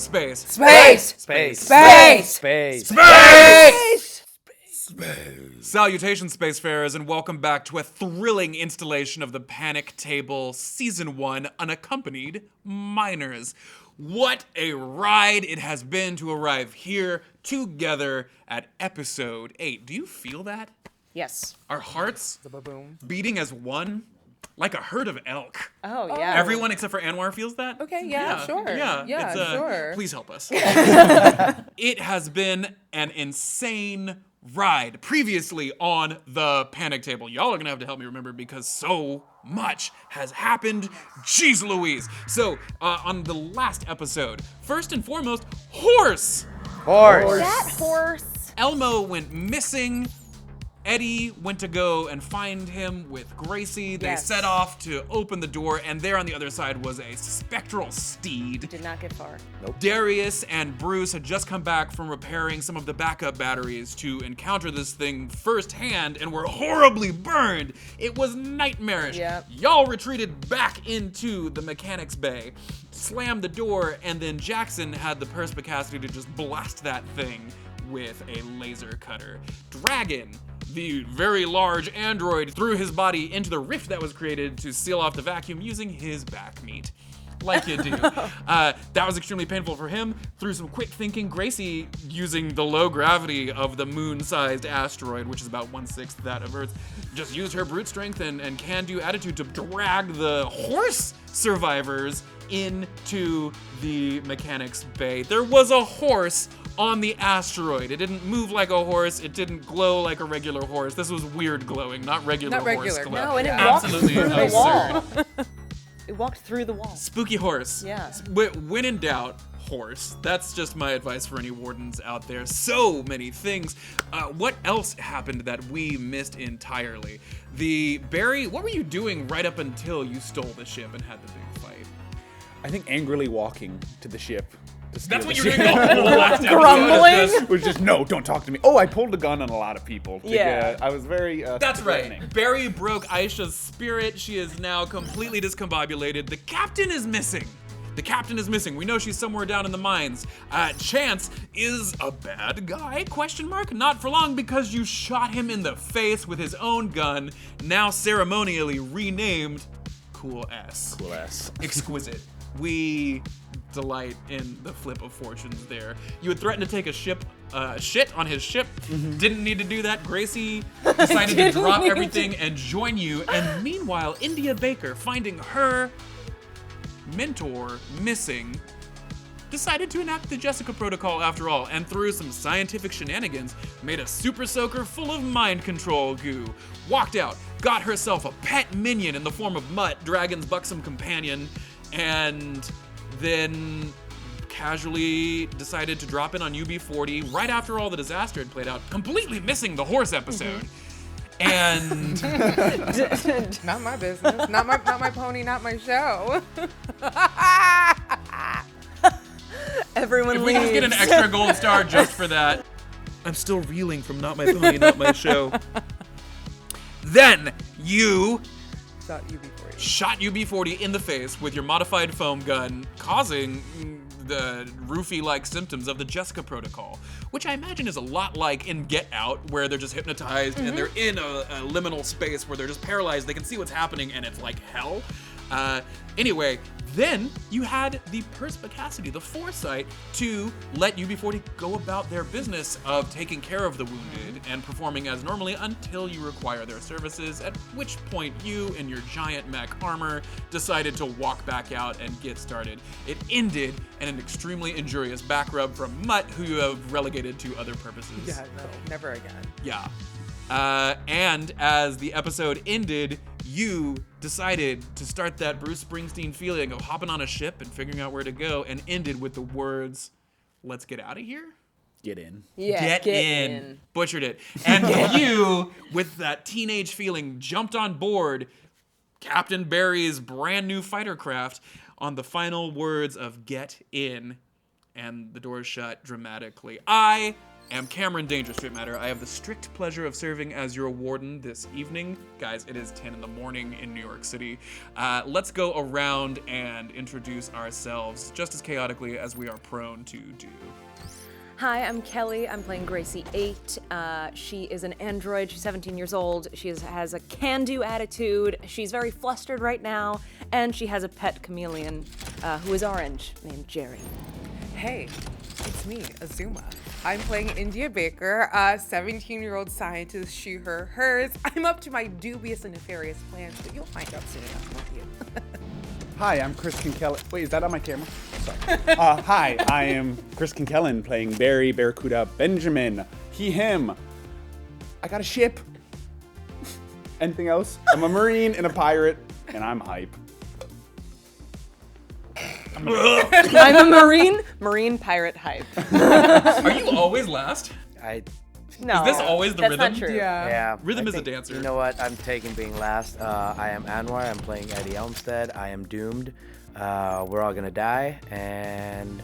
Space. Space! Space. Space! Space. Space! Salutations, spacefarers, and welcome back to a thrilling installation of the Panic Table Season 1 Unaccompanied Minors. What a ride it has been to arrive here together at Episode 8. Do you feel that? Yes. Our hearts Ba-boom. beating as one? Like a herd of elk. Oh, yeah. Everyone except for Anwar feels that? Okay, yeah, sure. Yeah, Yeah, it's, sure. Please help us. It has been an insane ride previously on the Panic Table. Y'all are gonna have to help me remember because so much has happened. Jeez Louise. So, on the last episode, first and foremost, horse! That horse. Elmo went missing. Eddie went to go and find him with Gracie. They Yes. set off to open the door, and there on the other side was a spectral steed. Did not get far. Darius and Bruce had just come back from repairing some of the backup batteries to encounter this thing firsthand and were horribly burned. It was nightmarish. Yep. Y'all retreated back into the mechanics bay, slammed the door, and then Jackson had the perspicacity to just blast that thing with a laser cutter. Dragon, the very large android, threw his body into the rift that was created to seal off the vacuum using his back meat. Like you do. That was extremely painful for him. Through some quick thinking, Gracie, using the low gravity of the moon-sized asteroid, which is about 1/6 that of Earth, just used her brute strength and can-do attitude to drag the horse survivors into the mechanics bay. There was a horse on the asteroid. It didn't move like a horse. It didn't glow like a regular horse. This was weird glowing, not regular Not horse regular. glow. No, and it Absolutely walked through the absurd. wall. It walked through the wall. Spooky horse. Yeah. When in doubt, horse. That's just my advice for any wardens out there. So many things. What else happened that we missed entirely? Barry, what were you doing right up until you stole the ship and had the big fight? I think angrily walking to the ship. That's what you were doing the whole last episode. Grumbling? Was just, no, don't talk to me. Oh, I pulled a gun on a lot of people. Yeah. I was very That's threatening. right. Barry broke Aisha's spirit. She is now completely discombobulated. The captain is missing. The captain is missing. We know she's somewhere down in the mines. Chance is a bad guy? Question mark? Not for long because you shot him in the face with his own gun, now ceremonially renamed Cool S. Cool ass. Exquisite. We delight in the flip of fortunes there. You had threatened to take a shit on his ship. Didn't need to do that. Gracie decided to drop everything and join you. And meanwhile, India Baker, finding her mentor missing, decided to enact the Jessica Protocol after all, and through some scientific shenanigans, made a super soaker full of mind control goo. Walked out, got herself a pet minion in the form of Mutt, Dragon's buxom companion, and then casually decided to drop in on UB40 right after all the disaster had played out, completely missing the horse episode. And Not my business. Not my pony. Not my show. Everyone if we leaves. just get an extra gold star just for that. I'm still reeling from Not My Pony, Not My Show. Then you Shot UB40. shot UB40 in the face with your modified foam gun, causing the roofie-like symptoms of the Jessica Protocol, which I imagine is a lot like in Get Out, where they're just hypnotized and they're in a liminal space where they're just paralyzed. They can see what's happening and it's like hell. Anyway, then you had the perspicacity, the foresight to let UB40 go about their business of taking care of the wounded and performing as normally until you require their services, at which point you, in your giant mech armor, decided to walk back out and get started. It ended in an extremely injurious back rub from Mutt, who you have relegated to other purposes. Yeah, no, never again. Yeah. And as the episode ended, you decided to start that Bruce Springsteen feeling of hopping on a ship and figuring out where to go, and ended with the words, "Let's get out of here." Get in. Yeah, Get in. Butchered it. And you, with that teenage feeling, jumped on board Captain Barry's brand new fighter craft on the final words of "get in," and the doors shut dramatically. I am Cameron Danger Strittmatter. I have the strict pleasure of serving as your warden this evening. Guys, it is 10 in the morning in New York City. Let's go around and introduce ourselves just as chaotically as we are prone to do. Hi, I'm Kelly. I'm playing Gracie 8. She is an android. She's 17 years old. She has a can-do attitude. She's very flustered right now, and she has a pet chameleon who is orange named Jerry. Hey, it's me, Azuma. I'm playing India Baker, a 17-year-old scientist, she, her, hers. I'm up to my dubious and nefarious plans, but you'll find out soon enough, won't you? Hi, I'm Chris Kinkellen. Wait, is that on my camera? Sorry. Hi, I am Chris Kinkellen playing Barry, Barracuda, Benjamin, he, him. I got a ship. Anything else? I'm a Marine and a pirate, and I'm hype. I'm a Marine pirate hype. Are you always last? No, Is this always the that's rhythm? not true. Yeah. Rhythm I is a think- dancer. You know what? I'm taking being last. I am Anwar. I'm playing Eddie Elmstead. I am doomed. We're all gonna die, and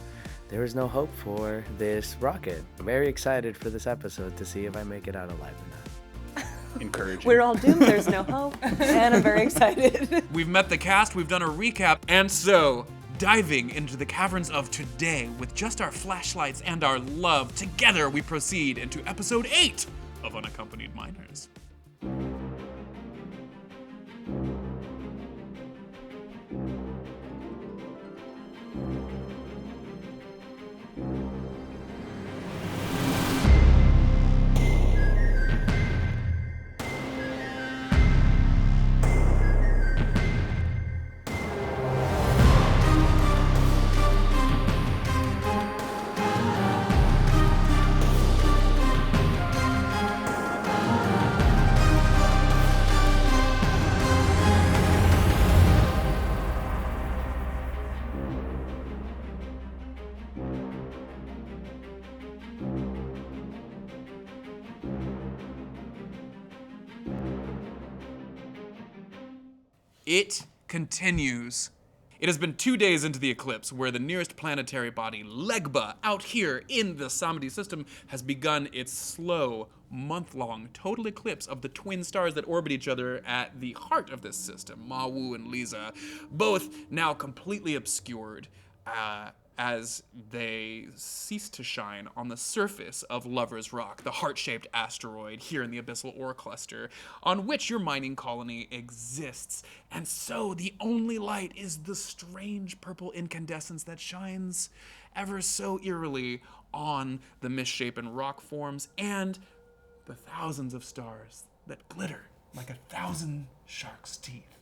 there is no hope for this rocket. I'm very excited for this episode to see if I make it out alive or not. Encouraging. We're all doomed. There's no hope, and I'm very excited. We've met the cast, we've done a recap, and so, diving into the caverns of today with just our flashlights and our love, together we proceed into episode 8 of Unaccompanied Minors. It continues. It has been 2 days into the eclipse, where the nearest planetary body, Legba, out here in the Samedi system, has begun its slow, month-long total eclipse of the twin stars that orbit each other at the heart of this system, Mawu and Lisa, both now completely obscured as they cease to shine on the surface of Lover's Rock, the heart-shaped asteroid here in the Abyssal Ore Cluster, on which your mining colony exists. And so the only light is the strange purple incandescence that shines ever so eerily on the misshapen rock forms and the thousands of stars that glitter like 1,000 sharks' teeth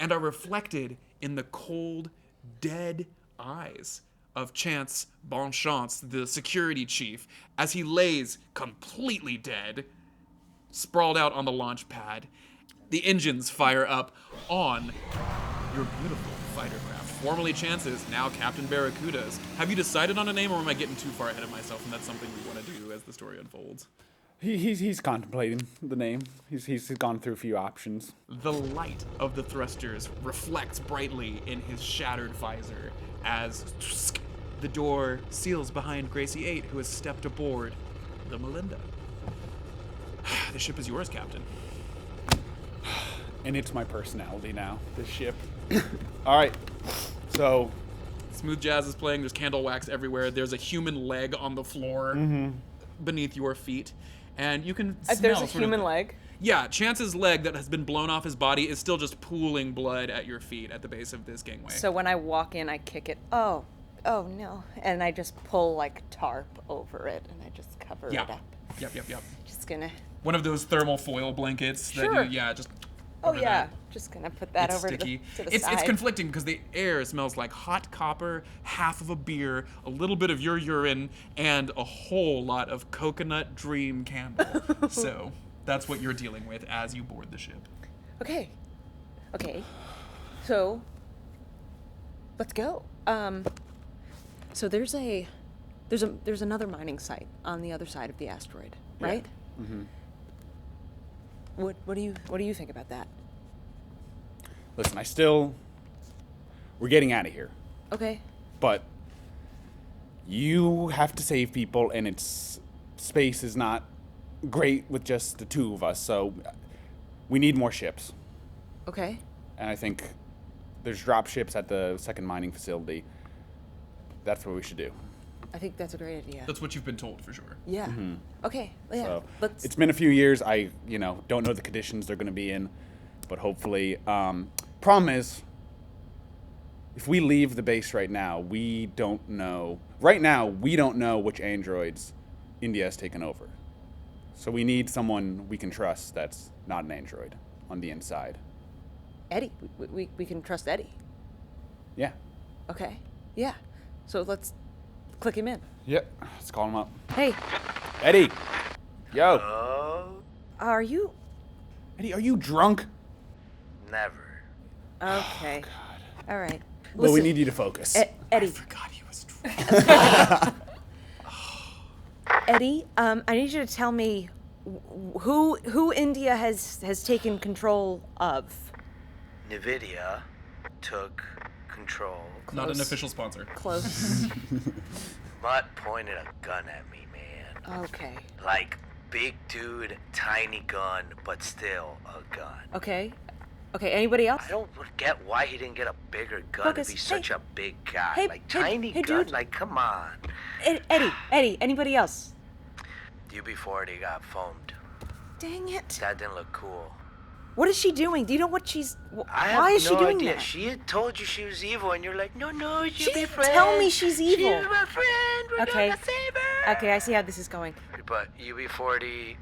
and are reflected in the cold, dead eyes of Chance Bonchance, the security chief, as he lays completely dead, sprawled out on the launch pad. The engines fire up on your beautiful fighter craft, formerly Chance's, now Captain Barracuda's. Have you decided on a name, or am I getting too far ahead of myself, and that's something we want to do as the story unfolds? He's contemplating the name. He's gone through a few options. The light of the thrusters reflects brightly in his shattered visor as the door seals behind Gracie 8, who has stepped aboard the Melinda. The ship is yours, Captain. And it's my personality now, this ship. All right, so... Smooth jazz is playing, there's candle wax everywhere, there's a human leg on the floor beneath your feet, and you can smell There's a sort of- human leg. Yeah, Chance's leg that has been blown off his body is still just pooling blood at your feet at the base of this gangway. So when I walk in, I kick it. Oh no. And I just pull like tarp over it and I just cover it up. Yep. Just gonna. One of those thermal foil blankets that Sure. just Oh over yeah. that. Just gonna put that It's over sticky. to the It's side. conflicting because the air smells like hot copper, half of a beer, a little bit of your urine, and a whole lot of coconut dream candle. So that's what you're dealing with as you board the ship. Okay. So let's go. So there's another mining site on the other side of the asteroid, right? Mm-hmm. What do you think about that? Listen, we're getting out of here, Okay. but You have to save people, and space is not great with just the two of us, so we need more ships. Okay. And I think there's drop ships at the second mining facility. That's what we should do. I think that's a great idea. That's what you've been told for sure. Yeah. Okay. Yeah. So Let's. it's been a few years. I, don't know the conditions they're going to be in, but hopefully. Problem is, if we leave the base right now, we don't know. Right now, we don't know which androids India has taken over. So we need someone we can trust that's not an android on the inside. Eddie. We can trust Eddie. Yeah. Okay. Yeah. So let's click him in. Yep. Let's call him up. Hey, Eddie. Yo. are you? Eddie, are you drunk? Never. Okay. All right. Well, we Listen, need you to focus. Eddie. God, he was drunk. Eddie, I need you to tell me who India has taken control of. NVIDIA took control. Not an official sponsor. Close. Mutt pointed a gun at me, man. Okay. Like, big dude, tiny gun, but still a gun. Okay. Okay. Anybody else? I don't get why he didn't get a bigger gun Focus. if he's such a big guy. Hey, like, hey, tiny hey, gun, dude. like, come on. Eddie. Anybody else? UB40 got foamed. Dang it. That didn't look cool. What is she doing? Do you know what she's? I have Why is she no doing idea. that? She had told you she was evil, and you're like, no, she'll She be didn't friends. tell me she's evil. She's my friend. We're Okay. gonna save her. Okay, I see how this is going. But UB40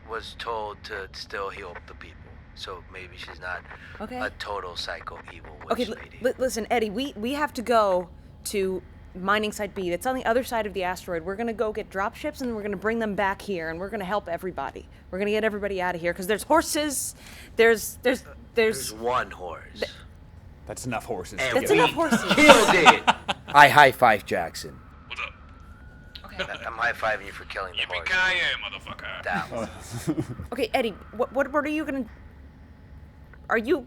was told to still heal the people, so maybe she's not Okay. a total psycho evil witch Okay, lady. listen, Eddie. We have to go to mining site B. It's on the other side of the asteroid. We're gonna go get drop ships, and we're gonna bring them back here, and we're gonna help everybody. We're gonna get everybody out of here because there's horses. There's one horse. That's enough horses. And to That's get enough out. horses. Killed it. I high five Jackson. What's up? I'm high fiving you for killing the horse. Motherfucker. That one. Okay, Eddie. What are you gonna? Are you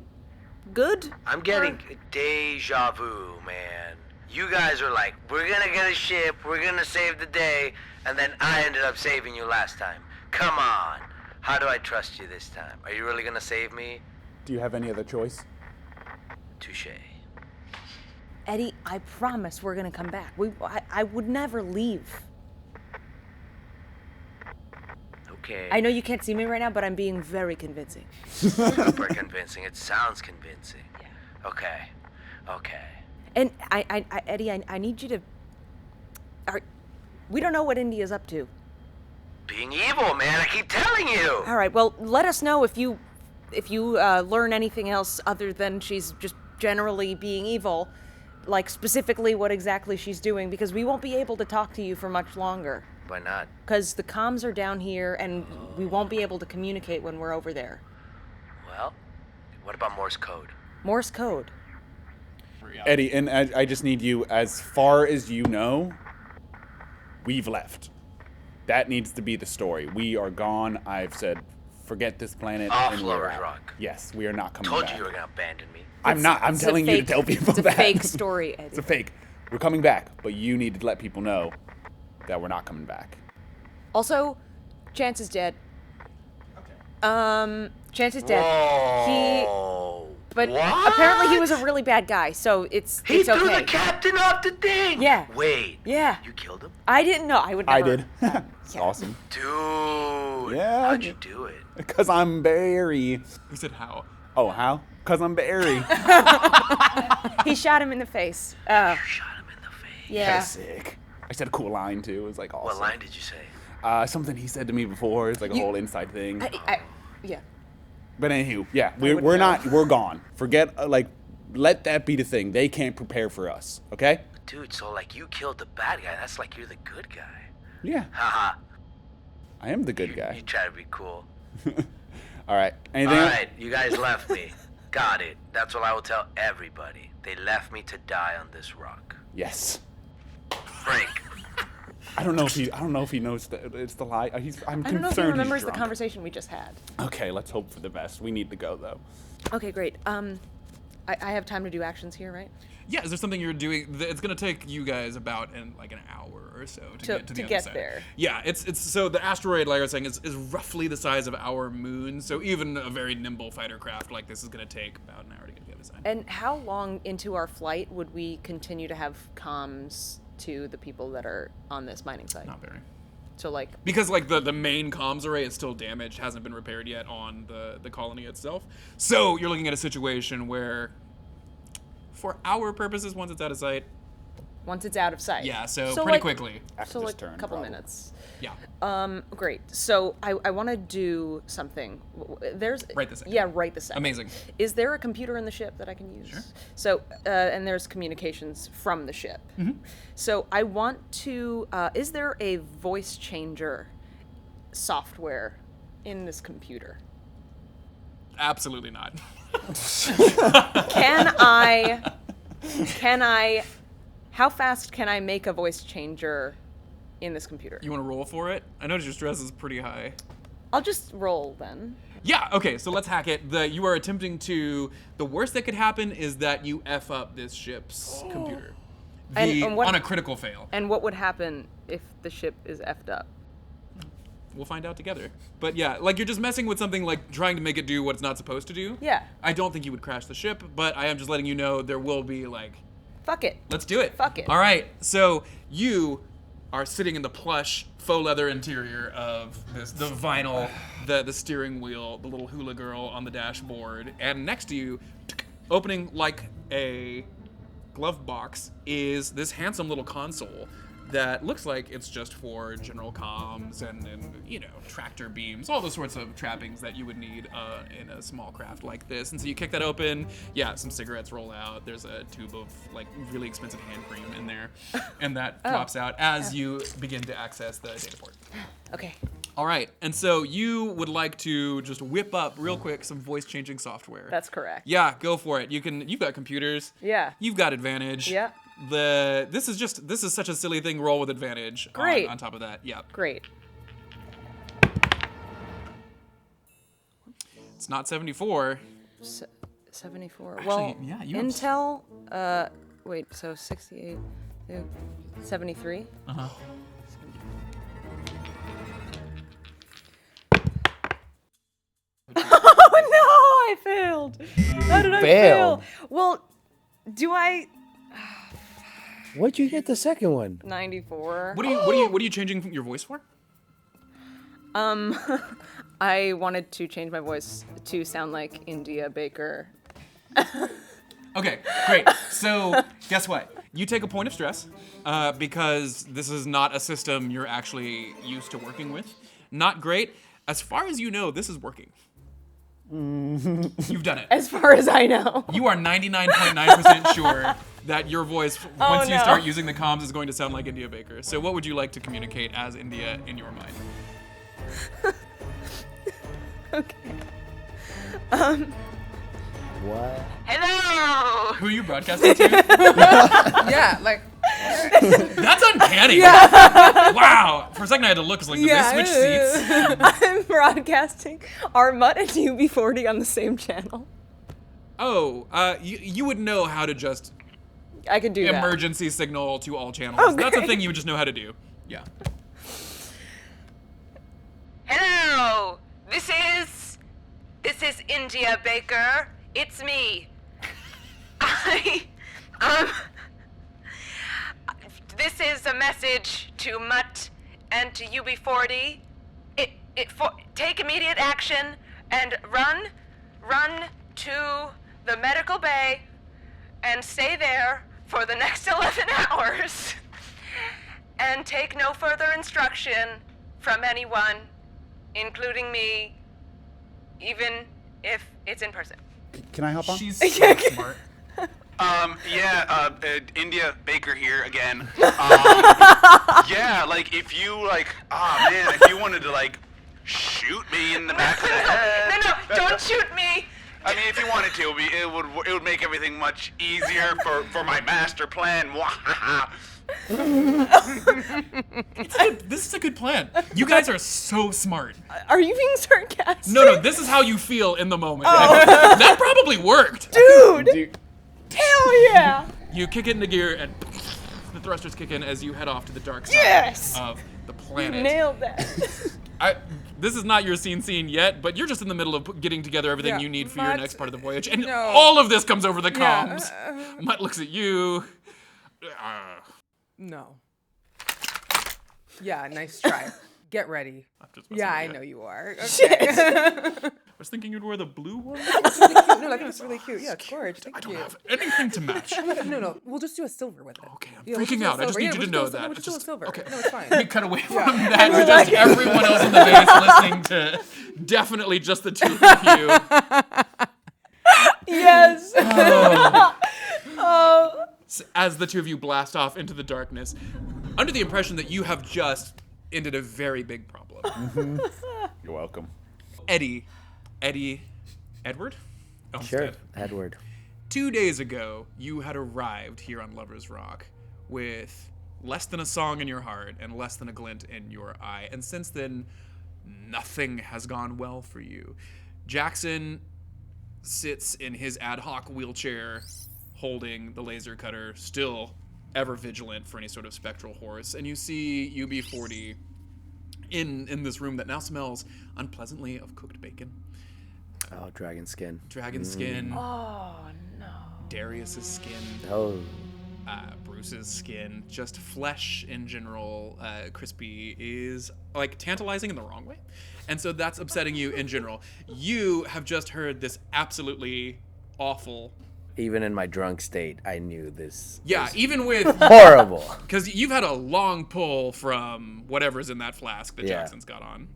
good? I'm getting deja vu, man. You guys are like, we're gonna get a ship, we're gonna save the day, and then I ended up saving you last time. Come on. How do I trust you this time? Are you really gonna save me? Do you have any other choice? Touche. Eddie, I promise we're gonna come back. I would never leave. Okay. I know you can't see me right now, but I'm being very convincing. Super convincing. It sounds convincing. Yeah. Okay. And Eddie, I need you to. We don't know what India's up to. Being evil, man. I keep telling you. All right. Well, let us know if you learn anything else other than she's just generally being evil, like specifically what exactly she's doing, because we won't be able to talk to you for much longer. Why not? Because the comms are down here, and we won't be able to communicate when we're over there. Well, what about Morse code? Morse code. Eddie, and I just need you, as far as you know, we've left. That needs to be the story. We are gone. I've said, forget this planet. Off and we're Lover's out. Rock. Yes, we are not coming Told back. you you were gonna abandon me. I'm not. I'm It's a telling you to fake- tell people it's a that. fake story, Eddie. It's a fake. We're coming back, but you need to let people know that we're not coming back. Also, Chance is dead. Chance is dead. Whoa. But What? apparently he was a really bad guy, so it's He it's threw okay. the captain off the thing. Yeah. Wait. Yeah. You killed him? I didn't know. I would never. I did. It's awesome. Dude. Yeah. How'd you do it? Because I'm Barry. Who said how? Oh, how? Because I'm Barry. He shot him in the face. You shot him in the face. Yeah. That's sick. I said a cool line, too. It was like awesome. What line did you say? Something he said to me before. It's like a whole inside thing. Yeah. But anywho, yeah, we're gone. Forget, let that be the thing. They can't prepare for us, okay? Dude, so like you killed the bad guy. That's like you're the good guy. Yeah, Haha. I am the good You guy. try to be cool. All right, anything else? Alright, you guys left me. Got it. That's what I will tell everybody. They left me to die on this rock. Yes. Frank. I don't know if he knows that it's the lie. I'm I don't know if he concerned remembers he's the drunk. conversation we just had. Okay, let's hope for the best. We need to go though. Okay, great. I have time to do actions here, right? Yeah, is there something you're doing? It's gonna take you guys about an hour or so to get to the other side. There. Yeah, it's so the asteroid, like I was saying, is roughly the size of our moon. So even a very nimble fighter craft like this is gonna take about an hour to get to the other side. And how long into our flight would we continue to have comms to the people that are on this mining site? Not very. So like Because like the main comms array is still damaged, hasn't been repaired yet on the colony itself. So you're looking at a situation where, for our purposes, once it's out of sight, yeah, so pretty like, quickly. After So this like turn, a couple probably. minutes. Yeah. Great. So I want to do something. There's Right this second. Yeah, right this second. Amazing. Is there a computer in the ship that I can use? Sure. So and there's communications from the ship. Mm-hmm. So I want to. Is there a voice changer software in this computer? Absolutely not. Can I? How fast can I make a voice changer in this computer? You want to roll for it? I notice your stress is pretty high. I'll just roll then. Yeah, okay, so let's hack it. You are attempting to... The worst that could happen is that you F up this ship's computer. And what- on a critical fail. And what would happen if the ship is effed up? We'll find out together. But yeah, like you're just messing with something like trying to make it do what it's not supposed to do. Yeah. I don't think you would crash the ship, but I am just letting you know there will be like... Fuck it. Let's do it. Fuck it. All right, so you are sitting in the plush faux leather interior of the vinyl, the steering wheel, the little hula girl on the dashboard, and next to you, opening like a glove box, is this handsome little console that looks like it's just for general comms and tractor beams, all the sorts of trappings that you would need in a small craft like this. And so you kick that open, some cigarettes roll out, there's a tube of like really expensive hand cream in there, and that flops out as you begin to access the data port. Okay. All right, and so you would like to just whip up real quick some voice changing software. That's correct. Yeah, go for it. You've got computers. Yeah. You've got advantage. Yeah. This is such a silly thing. Roll with advantage. Great. On top of that, yeah. Great. It's not 74. 74. Actually, Well, yeah, you have- Intel. Wait. So 68. 73. Uh-huh. Oh no! I failed. How did I failed. fail? Well, do I? What'd you get the second one? 94. What are you changing your voice for? I wanted to change my voice to sound like India Baker. Okay, great. So guess what? You take a point of stress because this is not a system you're actually used to working with. Not great. As far as you know, this is working. You've done it. As far as I know. You are 99.9% sure that your voice, once you no. start using the comms, is going to sound like India Baker. So what would you like to communicate as India in your mind? Okay. What? Hello. Who are you broadcasting to? Yeah, like That's uncanny. Wow. For a second I had to look. It's like, did they switch seats? I'm broadcasting our Mutt and UB40 on the same channel. Oh, you would know how to just I could do that. emergency signal to all channels. Oh, That's a great. thing you would just know how to do. Yeah. Hello. This is India Baker. It's me. This is a message to Mutt and to UB40. Take immediate action and run to the medical bay and stay there for the next 11 hours and take no further instruction from anyone, including even if it's in person. Can I hop on? She's so smart. India Baker here again. Yeah, like if you if you wanted to like shoot me in the back of the head. No, don't shoot me. I mean, if you wanted to, it would make everything much easier for my master plan. This is a good plan. You guys are so smart. Are you being sarcastic? No, this is how you feel in the moment. That probably worked. Dude! Hell yeah! You kick it into gear, and the thrusters kick in as you head off to the dark side of the planet. Nailed that. This is not your scene yet, but you're just in the middle of getting together everything Yeah, you need for your Mutt, next part of the voyage, and no. all of this comes over the Yeah, comms. Mutt looks at you. No. Yeah, nice try. Get ready. Just messing Yeah, with I you. know you are. Okay. I was thinking you'd wear the blue one. No, I think it's really cute. Yeah, it's gorgeous. Thank I don't you. have anything to match. No, we'll just do a silver with it. Okay, I'm Yeah, we'll freaking just do a out. I just silver. need Yeah, you we'll to just do know a- that. no, we'll just do a silver. Okay. No, it's fine. We cut away from that to just everyone else in the base listening to definitely just the two of you. Yes. As the two of you blast off into the darkness, under the impression that you have just ended a very big problem. You're welcome. Edward? Sure, Olmsted. Edward. 2 days ago, you had arrived here on Lover's Rock with less than a song in your heart and less than a glint in your eye. And since then, nothing has gone well for you. Jackson sits in his ad hoc wheelchair holding the laser cutter, still ever vigilant for any sort of spectral horse. And you see UB40 in this room that now smells unpleasantly of cooked bacon, Oh, dragon skin. dragon skin, Oh no. Darius's skin, Oh, Bruce's skin, just flesh in general. Crispy is like tantalizing in the wrong way, and so that's upsetting you in general. You have just heard this absolutely awful. even in my drunk state, I knew this. Yeah, was even with horrible. because you've had a long pull from whatever's in that flask that Yeah. Jackson's got on.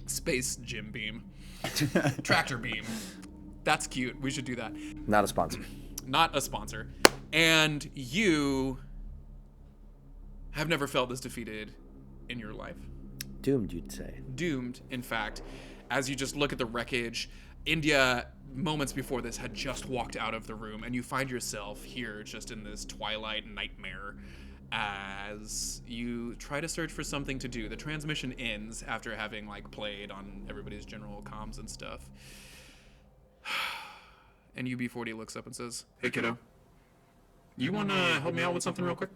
Space gym beam, tractor beam. That's cute. We should do that. Not a sponsor. Not a sponsor. And you have never felt this defeated in your life. Doomed, you'd say. Doomed, in fact, as you just look at the wreckage. India, moments before this, had just walked out of the room, and you find yourself here just in this twilight nightmare as you try to search for something to do. The transmission ends after having played on everybody's general comms and stuff. And UB40 looks up and says, "Hey kiddo, you want to help me out with something real quick?"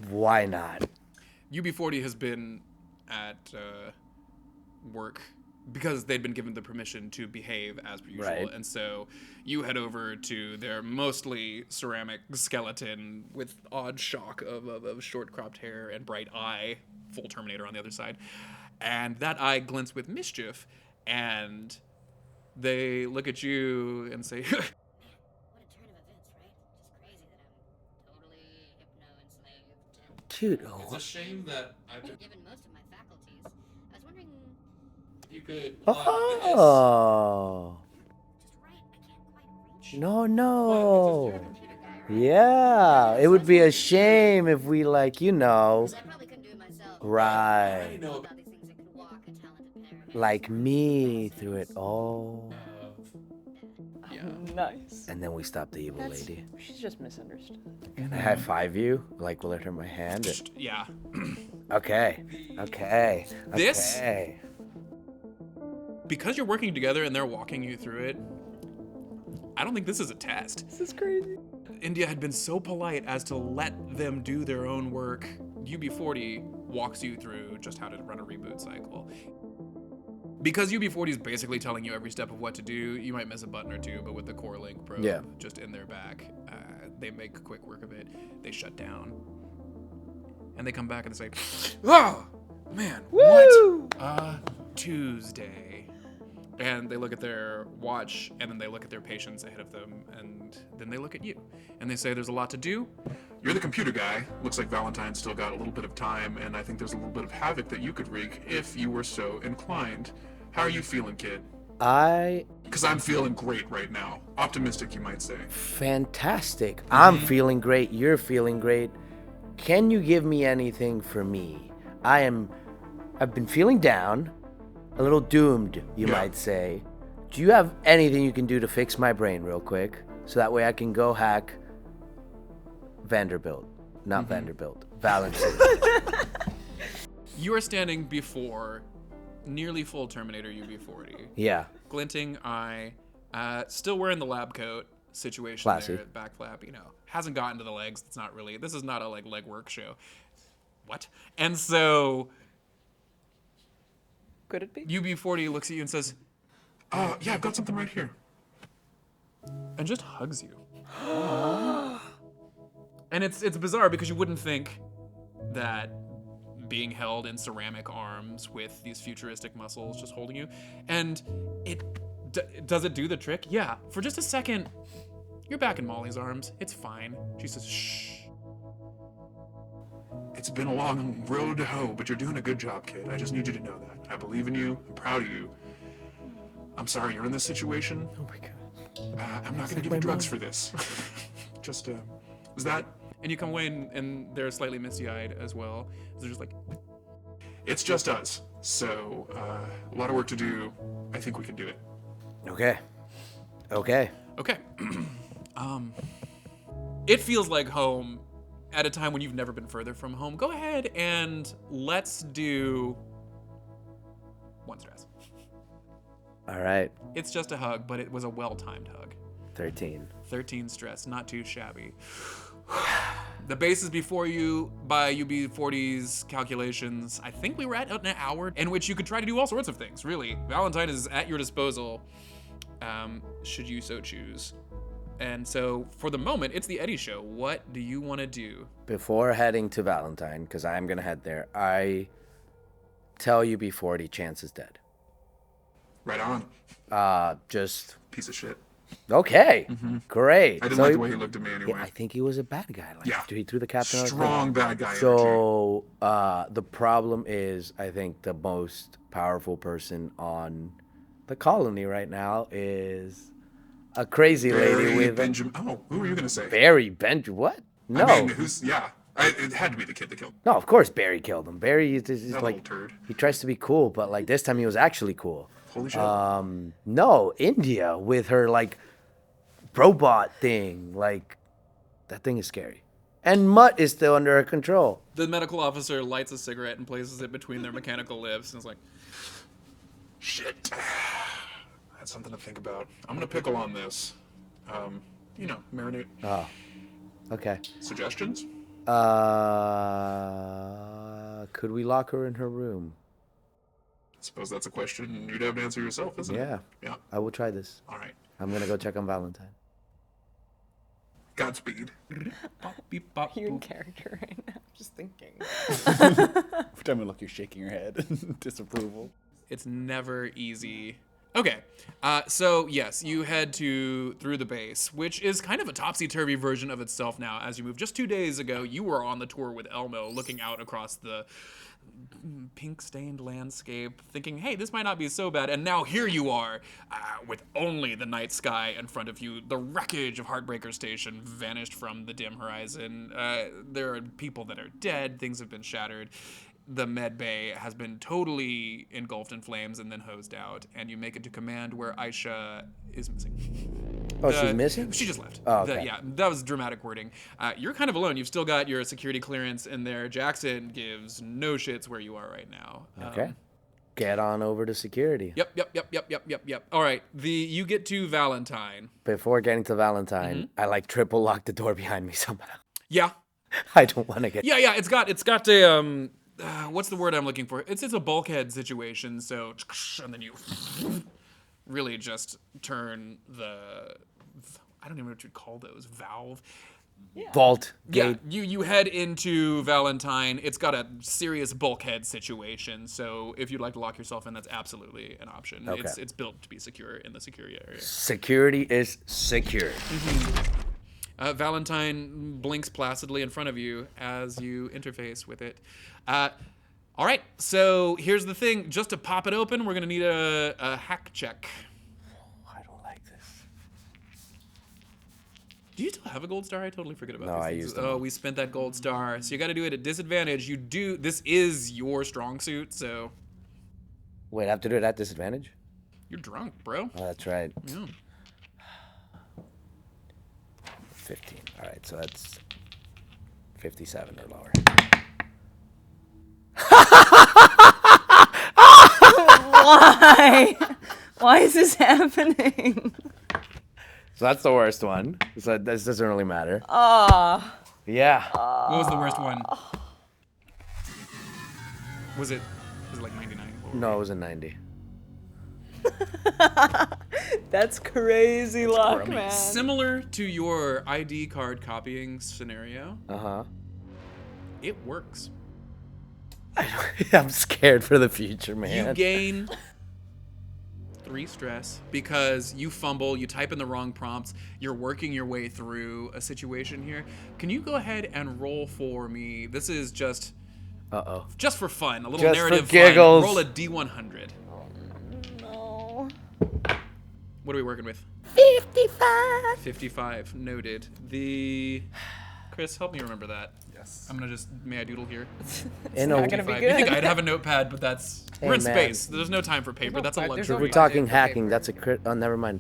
Why not? UB40 has been at work because they'd been given the permission to behave as per usual. Right. And so you head over to their mostly ceramic skeleton with odd shock of short cropped hair and bright eye, full Terminator on the other side. And that eye glints with mischief, and they look at you and say, What a turn of events, right? Just crazy that I'm totally hypno-enslaved. Dude, "It's a shame that I've been Given most of my faculties, I was wondering, you could oh. just right, I can't quite reach. No. Yeah, it would be a shame if we I probably couldn't do it myself. right, About these things that could walk a talented pair. like me through it all. Nice. And then we stop the evil lady. She's just misunderstood. Can I high five you? Will it hurt my hand? Yeah. Okay. This- Okay. Because you're working together and they're walking you through it, I don't think this is a test. This is crazy. India had been so polite as to let them do their own work. UB40 walks you through just how to run a reboot cycle. Because UB40 is basically telling you every step of what to do, you might miss a button or two, but with the core link probe Yeah. just in their back, they make quick work of it. They shut down. And they come back and they say, "Oh, man, what? Tuesday." And they look at their watch, and then they look at their patients ahead of them, and then they look at you. And they say, "There's a lot to do. You're the computer guy. Looks like Valentine's still got a little bit of time, and I think there's a little bit of havoc that you could wreak if you were so inclined. How are you feeling, kid?" Because I'm feeling great right now. Optimistic, you might say. Fantastic. I'm feeling great. You're feeling great. Can you give me anything for me? I've been feeling down, a little doomed, you Yeah. might say. Do you have anything you can do to fix my brain real quick? So that way I can go hack Vanderbilt. Not Vanderbilt. Valentine. You are standing before nearly full Terminator UB40. Yeah. Glinting eye, still wearing the lab coat, situation Classy. there. Back flap, hasn't gotten to the legs. It's not really. This is not a leg work show. What? And so Could it be? UB40 looks at you and says, Yeah, I've got something right here. and just hugs you. And it's bizarre because you wouldn't think that being held in ceramic arms with these futuristic muscles just holding you, and does it do the trick? Yeah. For just a second, you're back in Molly's arms. It's fine. She says, shh. It's been a long road to hoe, but you're doing a good job, kid. I just need you to know that. I believe in you. I'm proud of you. I'm sorry you're in this situation. Oh my god. I'm not gonna give you drugs for this. Just, was that? And you come away and they're slightly misty-eyed as well. They're just like, It's just us. So, a lot of work to do. I think we can do it. Okay. okay. It feels like home at a time when you've never been further from home. Go ahead and let's do 1 stress. All right. It's just a hug, but it was a well-timed hug. 13. 13 stress, not too shabby. The base is before you by UB40's calculations. I think we were at an hour in which you could try to do all sorts of things, really. Valentine is at your disposal, should you so choose. And so, for the moment, it's the Eddie show. What do you want to do? Before heading to Valentine, because I'm going to head there, I tell UB40 Chance is dead. Right on. Just... Piece of shit. Okay. Great. I didn't like the way he looked at me anyway. Yeah, I think he was a bad guy. After he threw the captain out. Strong bad guy energy. So, the problem is, I think the most powerful person on the colony right now is a crazy lady with Benjamin. Oh, who were you gonna say? Barry Benjamin. What? No. I mean, it had to be the kid that killed him. No, of course Barry killed him. Barry is That like little turd. he tries to be cool, but like this time he was actually cool. Holy shit. No, India with her like robot thing. Like that thing is scary. And Mutt is still under her control. The medical officer lights a cigarette and places it between their mechanical lips and is like, Shit. That's something to think about. I'm gonna pickle on this. Marinate. Oh. Okay. Suggestions? Could we lock her in her room? I suppose that's a question you'd have to answer yourself, isn't it? Yeah. Yeah. I will try this. All right. I'm gonna go check on Valentine. Godspeed. bop, beep, bop, You're in boop. character right now. Just thinking. Every time I look, you're shaking your head. Disapproval. It's never easy. Okay, so yes, you head through the base, which is kind of a topsy-turvy version of itself now as you move. Just 2 days ago, you were on the tour with Elmo, looking out across the pink-stained landscape, thinking, hey, this might not be so bad. And now here you are, with only the night sky in front of you. The wreckage of Heartbreaker Station vanished from the dim horizon. There are people that are dead. Things have been shattered. The med bay has been totally engulfed in flames and then hosed out, and you make it to command where Aisha is missing. Oh, she's missing? She just left. Oh, okay. Yeah, that was dramatic wording. You're kind of alone. You've still got your security clearance in there. Jackson gives no shits where you are right now. Okay. Get on over to security. Yep. All right, you get to Valentine. Before getting to Valentine, I like triple lock the door behind me somehow. Yeah. I don't want to get... Yeah, it's got a, what's the word I'm looking for? It's a bulkhead situation, so, and then you really just turn I don't even know what you'd call those, valve. Vault Yeah, gate. you head into Valentine. It's got a serious bulkhead situation, so if you'd like to lock yourself in, that's absolutely an option. Okay. It's built to be secure in the secure area. Security is secure. Valentine blinks placidly in front of you as you interface with it. All right, so here's the thing. Just to pop it open, we're going to need a hack check. I don't like this. Do you still have a gold star? I totally forget about No, these I things. used them. Oh, we spent that gold star. So you got to do it at disadvantage. This is your strong suit, so Wait, I have to do it at disadvantage? you're drunk, bro. Oh, that's right. Yeah. 15. All right, so that's 57 or lower. Why? Why is this happening? So that's the worst one. So this doesn't really matter. Yeah. What was the worst one? Was it like 99? No, it was a 90. That's crazy luck, man. Similar to your ID card copying scenario, Uh-huh. it works. I'm scared for the future, man. You gain 3 stress because you fumble, you type in the wrong prompts, you're working your way through a situation here. Can you go ahead and roll for me? This is just just for fun, a little Just narrative for giggles. fun. Roll a D100. No. What are we working with? 55. 55. Noted. Chris, help me remember that. Yes. I'm gonna may I doodle here? In not gonna be 55. good. You think I'd have a notepad, but we're in man. space. There's no time for paper. That's a Notepad, there's luxury. We're talking hacking. That's a crit. Oh, never mind.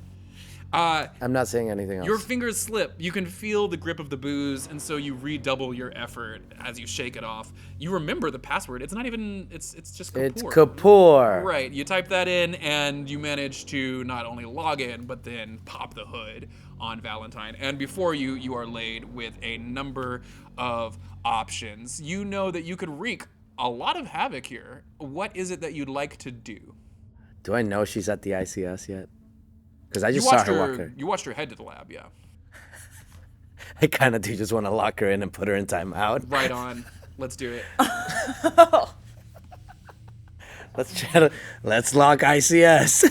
I'm not saying anything else. Your fingers slip. You can feel the grip of the booze, and so you redouble your effort as you shake it off. You remember the password. It's not even. It's just Kapoor. It's Kapoor. Right. You type that in, and you manage to not only log in, but then pop the hood on Valentine. And before you are laid with a number of options. You know that you could wreak a lot of havoc here. What is it that you'd like to do? Do I know she's at the ICS yet? Because I just saw her walk her. You watched her head to the lab, yeah. I kind of do just want to lock her in and put her in timeout. Right on. Let's do it. Let's lock ICS.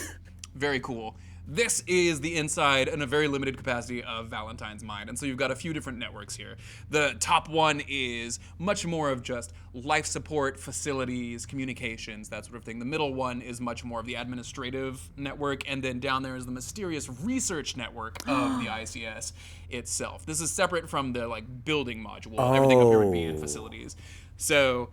Very cool. This is the inside in a very limited capacity of Valentine's mind. And so you've got a few different networks here. The top one is much more of just life support, facilities, communications, that sort of thing. The middle one is much more of the administrative network. And then down there is the mysterious research network of the ICS itself. This is separate from the building module. Everything up here would be in facilities. So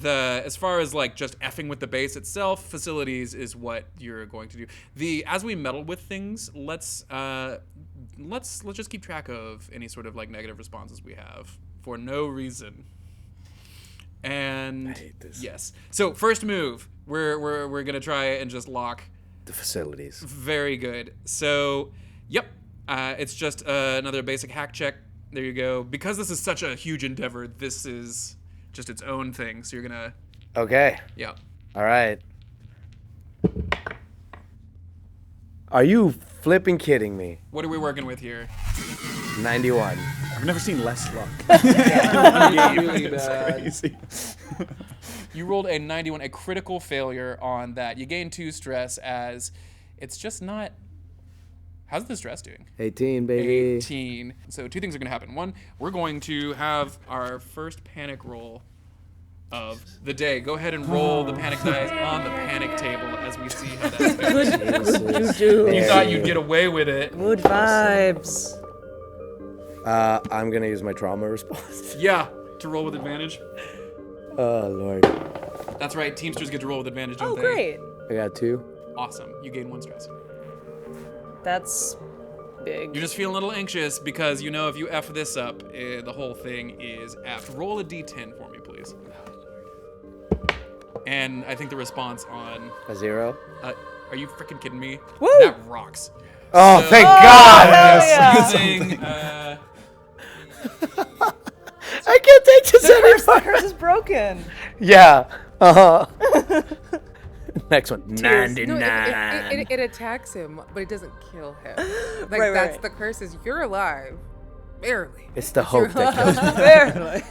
as far as just effing with the base itself, facilities is what you're going to do. As we meddle with things, let's just keep track of any sort of negative responses we have for no reason. And I hate this. Yes. So first move, we're gonna try and just lock the facilities. Very good. So, yep, it's just another basic hack check. There you go. Because this is such a huge endeavor, this is just its own thing. So you're gonna. Okay. Yeah. All right. Are you flipping kidding me? What are we working with here? 91. I've never seen less luck. Really It's bad. crazy. You rolled a 91, a critical failure on that. You gain 2 stress as it's just not. How's the stress doing? 18, baby. 18. So 2 things are going to happen. One, we're going to have our first panic roll of the day. Go ahead and roll the panic dice on the panic table as we see how that's going. Juju. You thought you'd get away with it. Good vibes. I'm going to use my trauma response. Yeah, to roll with advantage. Oh, Lord. That's right. Teamsters get to roll with advantage, don't they? Great. I got 2. Awesome. You gain 1 stress. That's big. You're just feeling a little anxious because you know if you F this up, the whole thing is F. Roll a D10 for me, please. And I think the response on... A 0? Are you freaking kidding me? Woo! That rocks. Oh, thank God! Yes. Using, I can't take this anymore. The curse is broken. Yeah. Uh-huh. Next one. 99. No, it attacks him, but it doesn't kill him. That's the curse is you're alive. Barely. It's the hope that kills me. Barely.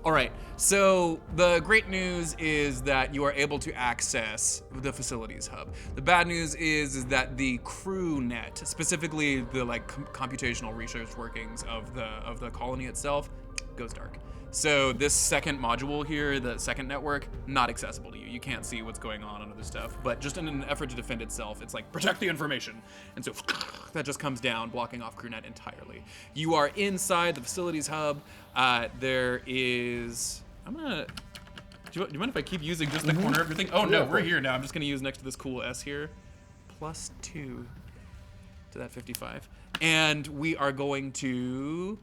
All right. So the great news is that you are able to access the facilities hub. The bad news is that the crew net, specifically the computational research workings of the colony itself, goes dark. So this second module here, the second network, not accessible to you. You can't see what's going on under the stuff. But just in an effort to defend itself, it's protect the information. And so that just comes down, blocking off crewnet entirely. You are inside the facilities hub. There is... Do you mind if I keep using just the corner of your thing? Oh, no, we're here now. I'm just going to use next to this cool S here. +2 to that 55. And we are going to...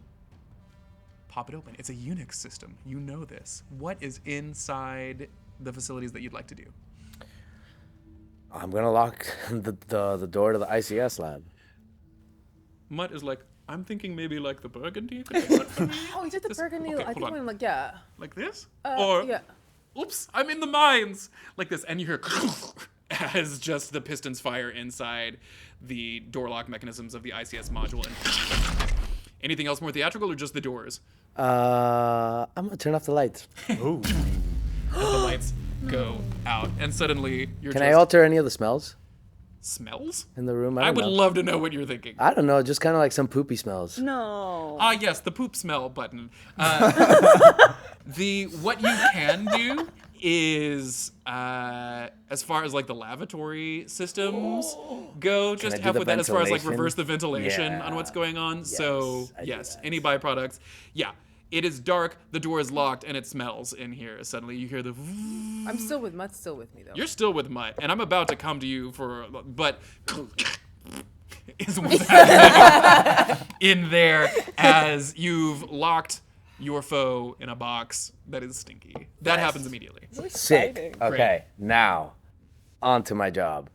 pop it open. It's a Unix system. You know this. What is inside the facilities that you'd like to do? I'm gonna lock the door to the ICS lab. Mutt is like, I'm thinking maybe like the burgundy. Could they work for me? Oh, he did the burgundy. okay, I hold think on. I'm like, yeah. Like this? Or, Yeah. oops, I'm in the mines. Like this. And you hear as just the pistons fire inside the door lock mechanisms of the ICS module. And anything else more theatrical or just the doors? I'm gonna turn off the lights. Ooh. As the lights go out. And suddenly you're Can just... I alter any of the smells Smells? in the room? I don't would know. love to know what you're thinking. I don't know, just kind of like some poopy smells. No. Ah, yes, the poop smell button. What you can do is, as far as like the lavatory systems go, just I do have the with that as far as like ventilation? reverse the ventilation Yeah. on what's going on. So I do yes, that. any byproducts. Yeah, it is dark, the door is locked, and it smells in here. Suddenly you hear the... I'm still with Mutt's still with me though. You're still with Mutt, and I'm about to come to you for... But... is what's happening in there as you've locked your foe in a box that is stinky. That happens immediately. Sick. Okay, now, on to my job.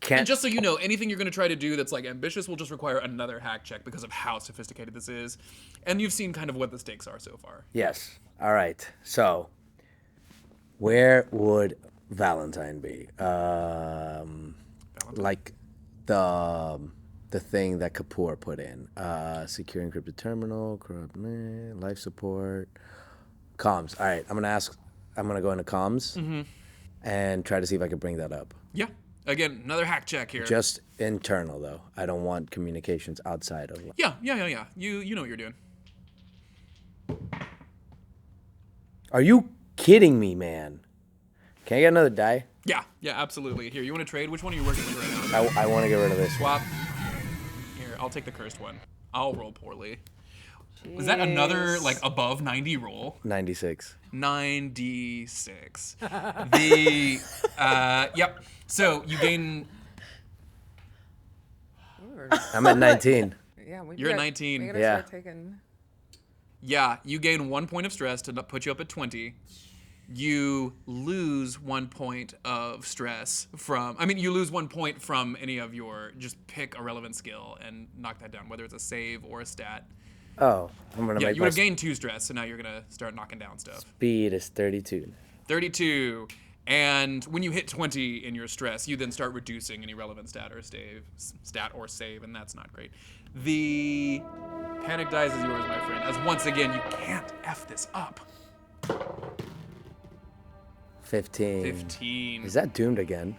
And just so you know, anything you're going to try to do that's like ambitious will just require another hack check because of how sophisticated this is. And you've seen kind of what the stakes are so far. Yes. All right. So, where would Valentine be? Like the thing that Kapoor put in. Secure encrypted terminal, corrupt life support, comms. All right. I'm gonna go into comms and try to see if I can bring that up. Yeah. Again, another hack check here. Just internal though. I don't want communications outside of. Yeah. You know what you're doing. Are you kidding me, man? Can I get another die? Yeah, absolutely. Here, you want to trade? Which one are you working with right now? I want to get rid of this. Swap. Here, I'll take the cursed one. I'll roll poorly. Was that another, like, above 90 roll? 96. 96. Yep. So, you gain... I'm at 19. Yeah, You're at 19. We gotta Yeah. start taking... Yeah, you gain 1 point of stress to put you up at 20. You lose 1 point of stress from... you lose 1 point from any of your... Just pick a relevant skill and knock that down, whether it's a save or a stat. Oh, I'm gonna Yeah, make you my would have gained 2 stress, so now you're going to start knocking down stuff. speed is 32. 32. And when you hit 20 in your stress, you then start reducing any relevant stat or save, and that's not great. The panic dice is yours, my friend, as once again, you can't F this up. 15. 15. Is that doomed again?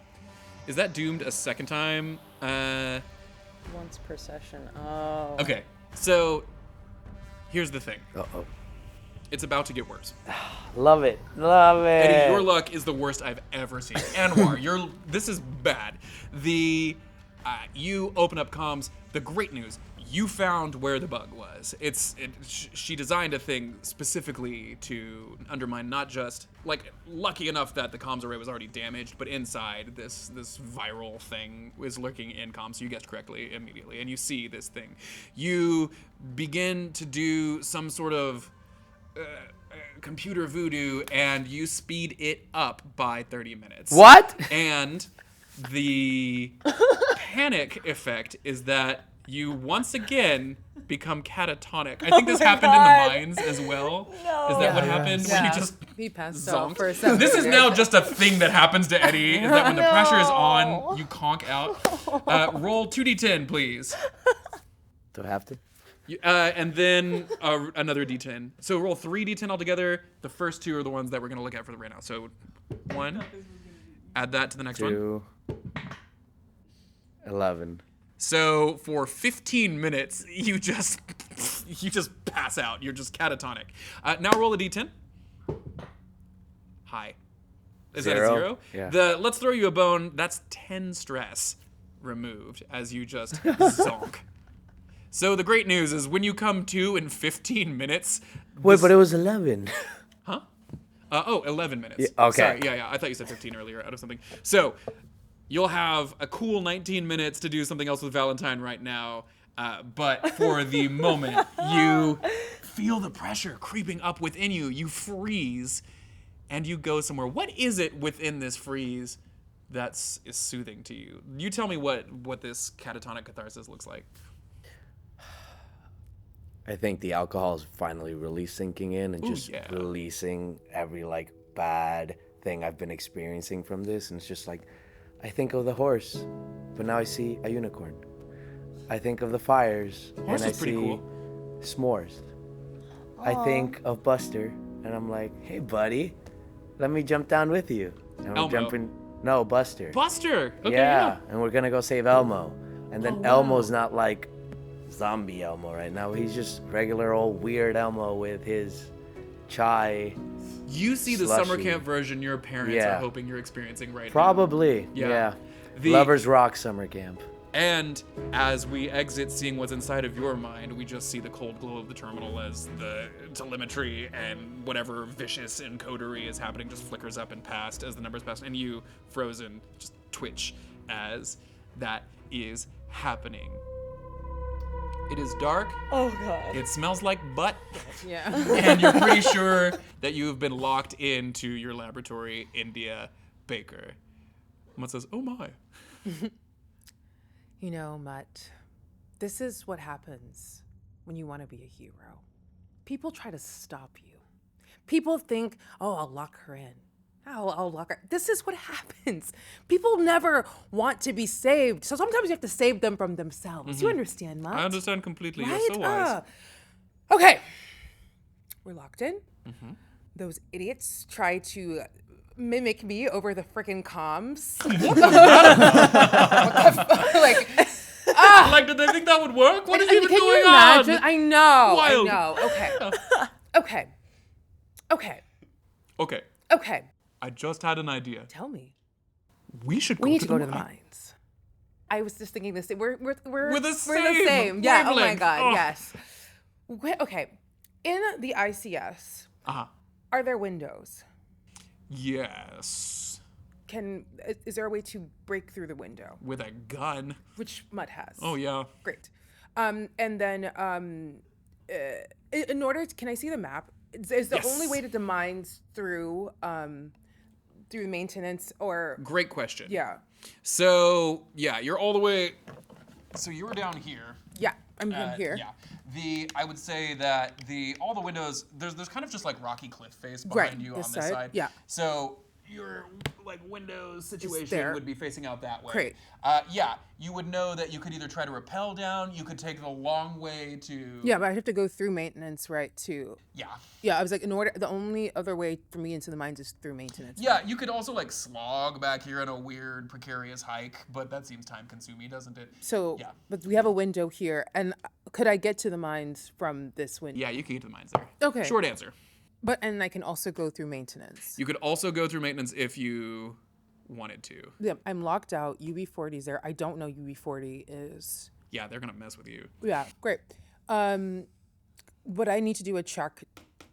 Is that doomed a second time? Once per session. Oh. Okay, so here's the thing. Uh-oh. It's about to get worse. Love it. Love it. Eddie, your luck is the worst I've ever seen. Anwar, this is bad. You open up comms. The great news, you found where the bug was. She designed a thing specifically to undermine not just, like, lucky enough that the comms array was already damaged, but inside this viral thing is lurking in comms, so you guessed correctly immediately, and you see this thing. You begin to do some sort of computer voodoo, and you speed it up by 30 minutes. What? And the panic effect is that you once again become catatonic. I think this happened in the mines as well. No. Is that what happened? When you just He passed zonked? out for a second. This is now just a thing that happens to Eddie, is that when the pressure is on, you conk out. Roll 2d10, please. Do I have to? And then another d10. So roll 3d10 altogether. The first 2 are the ones that we're going to look at for the right now. So 1, add that to the next one. 2, 11. So for 15 minutes, you just pass out. You're just catatonic. Now roll a d10. High. Is that a 0? Yeah. Let's throw you a bone. That's 10 stress removed as you just zonk. So the great news is when you come to in 15 minutes... Wait, but it was 11. Huh? 11 minutes. Yeah, okay. Sorry, yeah. I thought you said 15 earlier out of something. So you'll have a cool 19 minutes to do something else with Valentine right now. But for the moment, you feel the pressure creeping up within you. You freeze and you go somewhere. What is it within this freeze is soothing to you. You tell me what this catatonic catharsis looks like. I think the alcohol is finally really sinking in and Ooh, just yeah. releasing every like bad thing I've been experiencing from this. And it's just like, I think of the horse, but now I see a unicorn. I think of the fires, Horse and I is pretty see cool. s'mores. I think of Buster, and I'm like, hey, buddy, let me jump down with you. And Elmo. we're jumping. No, Buster. Buster. Okay, yeah, and we're gonna go save Elmo. And then Oh, wow. Elmo's not like zombie Elmo right now. He's just regular old weird Elmo with his chai. You see the summer Slushy. camp version your parents Yeah. are hoping you're experiencing right now. Probably. Yeah. Yeah. The- Lovers Rock summer camp. And as we exit seeing what's inside of your mind, we just see the cold glow of the terminal as the telemetry and whatever vicious encodery is happening just flickers up and past as the numbers pass. And you, frozen, just twitch as that is happening. It is dark. Oh god. It smells like butt. Yeah. And you're pretty sure that you've been locked into your laboratory, India Baker. Mutt says, oh my. You know, Mutt, this is what happens when you want to be a hero. People try to stop you. People think, oh, I'll lock her in. I'll lock her. This is what happens. People never want to be saved. So sometimes you have to save them from themselves. You understand, Mutt? I understand completely. Right? You're so wise. Okay. We're locked in. Those idiots try to mimic me over the frickin' comms. Like, did they think that would work? What is Can even you going imagine? on? I know. Wild. I know. Okay. Okay. I just had an idea. Tell me. We should go We need to to go the to the mine. mines. I was just thinking this. We're the same Yeah. Oh my wavelength. God. Oh. Yes. Okay. In the ICS, Uh-huh. are there windows? Yes. Is there a way to break through the window? With a gun. Which Mutt has. Oh, yeah. Great. And then in order to, can I see the map? Is the Yes. only way to the mines through maintenance or Great question. yeah. So, yeah, you're all the way. So you were down here. Yeah, I'm here. Yeah. I would say that all the windows, there's kind of just like rocky cliff face behind Right, you this on this side, side. yeah. So your like windows situation there. would be facing out that way. Great. Yeah, you would know that you could either try to rappel down, you could take the long way to. Yeah, but I have to go through maintenance, right? Yeah. Yeah, I was like, the only other way for me into the mines is through maintenance. Yeah, you could also like slog back here on a weird precarious hike, but that seems time consuming, doesn't it? So, yeah. But we have a window here, and could I get to the mines from this window? Yeah, you can get to the mines there. Okay. Short answer. And I can also go through maintenance. You could also go through maintenance if you wanted to. Yeah, I'm locked out. UB40's there. I don't know UB40 is. Yeah, they're gonna mess with you. Yeah, great. Would I need to do a check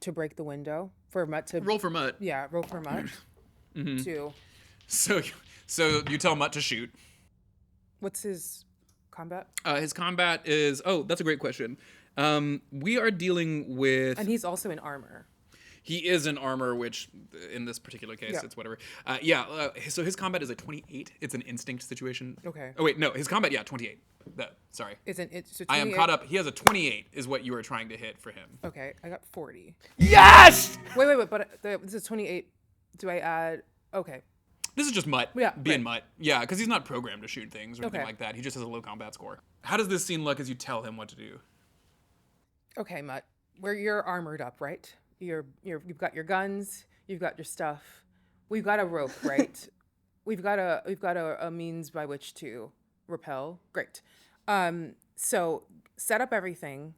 to break the window for Mutt to Roll for Mutt. Yeah, roll for Mutt. To So you tell Mutt to shoot. what's his combat? His combat is that's a great question. We are dealing with. And he's also in armor. He is in armor, which in this particular case, Yeah. it's whatever. So his combat is a 28. It's an instinct situation. Okay. Oh, wait, no. His combat, 28. Sorry. Isn't it? So I am 28 caught up. He has a 28 is what you were trying to hit for him. Okay, I got 40. Yes! Wait, but this is 28. Do I add? Okay. This is just Mutt Yeah, being right. Mutt. Yeah, because he's not programmed to shoot things or anything Okay. like that. He just has a low combat score. How does this scene look as you tell him what to do? Okay, Mutt. You're armored up, right? You've got your guns, you've got your stuff. We've got a rope, right? we've got a means by which to rappel. Great. So set up everything.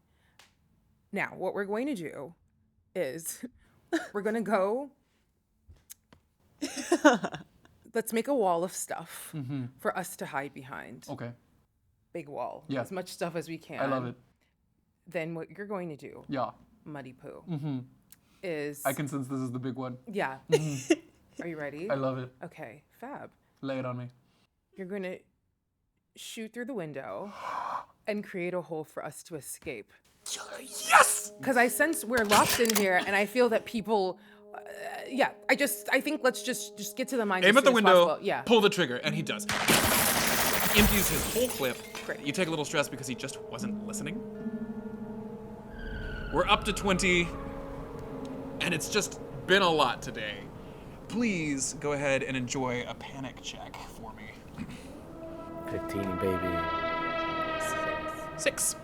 Now, what we're going to do is we're going to go. Let's make a wall of stuff for us to hide behind. Okay. Big wall. Yeah. As much stuff as we can. it. Then what you're going to do, Yeah. Muddy Poo, is can sense this is the big one. yeah. Are you ready? love it. Okay, fab. Lay it on me. You're going to shoot through the window and create a hole for us to escape. Yes! Because I sense we're locked in here, and I feel that people Yeah, I think let's just get to the mine. Aim as at the soon as window, possible. Yeah. pull the trigger, and he does. Empties his whole clip. Great. You take a little stress because he just wasn't listening. We're up to 20, and it's just been a lot today. Please go ahead and enjoy a panic check for me. 15, baby. 6.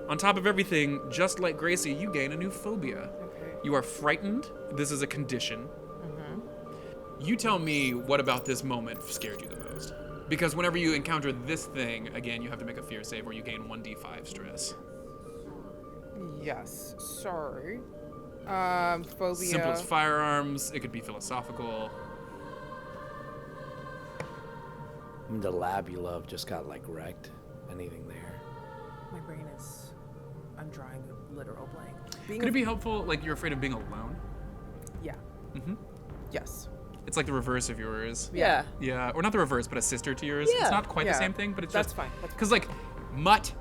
On top of everything, just like Gracie, you gain a new phobia. Okay. You are frightened. This is a condition. You tell me what about this moment scared you the most. Because whenever you encounter this thing, again, you have to make a fear save or you gain 1d5 stress. Yes. Sorry. Phobia. Simple as firearms. It could be philosophical. The lab you love just got like wrecked. Anything there? My brain is. I'm drawing a literal blank. Could it be helpful, like you're afraid of being alone? Yeah. Mm-hmm. Yes. It's like the reverse of yours. Yeah. Yeah, or not the reverse, but a sister to yours. Yeah. It's not quite the Yeah. same thing, but it's That's just fine. because like Mutt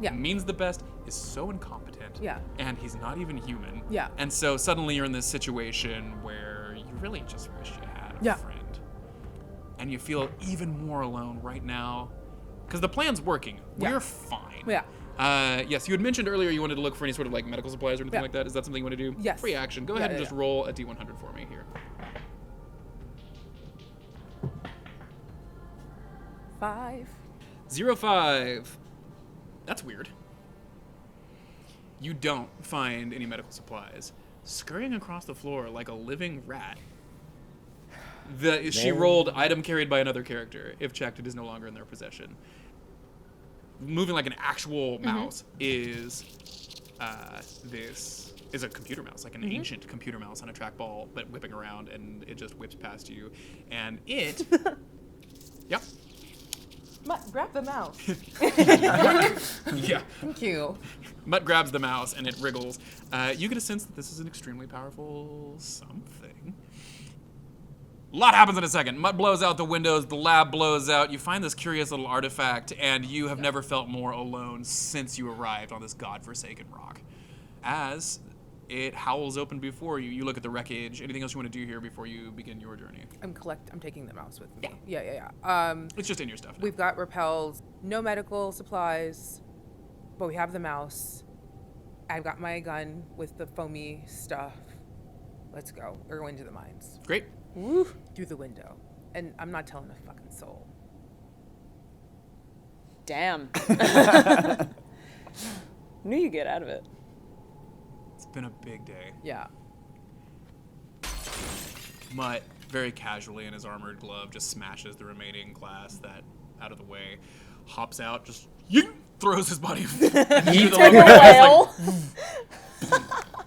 Yeah. means the best, is so incompetent. Yeah. And he's not even human. Yeah. And so suddenly you're in this situation where you really just wish you had a Yeah. friend. And you feel even more alone right now. Because the plan's working. Yeah. We're fine. Yeah. Yes, you had mentioned earlier you wanted to look for any sort of like medical supplies or anything Yeah. like that. Is that something you want to do? Yes. Free action. Go Yeah, ahead and yeah, just yeah. roll a d100 for me here. 5. 05. That's weird. You don't find any medical supplies. Scurrying across the floor like a living rat. She rolled item carried by another character. If checked, it is no longer in their possession. Moving like an actual mouse is this is a computer mouse, like an ancient computer mouse on a trackball, but whipping around, and it just whips past you. And it, yep, Grab the mouse. yeah. Thank you. Mutt grabs the mouse and it wriggles. You get a sense that this is an extremely powerful something. A lot happens in a second. Mutt blows out the windows, the lab blows out. You find this curious little artifact, and you have never felt more alone since you arrived on this godforsaken rock. As it howls open before you, you look at the wreckage. Anything else you want to do here before you begin your journey? I'm taking the mouse with me. Yeah. It's just in your stuff now. We've got repels, no medical supplies, but we have the mouse. I've got my gun with the foamy stuff. Let's go. We're going to the mines. Great. Woo! Through the window. And I'm not telling a fucking soul. Damn. Knew you get out of it. It's been a big day. Yeah. Mutt, very casually in his armored glove, just smashes the remaining glass that out of the way, hops out, just yeet, throws his body into the Whale.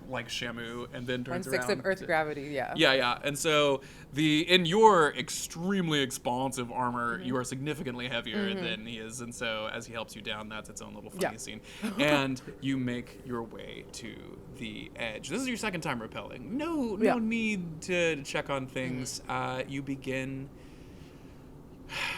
like Shamu, and then turns 1/6 around. of Earth gravity, yeah. Yeah. And so in your extremely expansive armor, you are significantly heavier than he is, and so as he helps you down, that's its own little funny scene. And you make your way to the edge. This is your second time rappelling. No need to check on things. You begin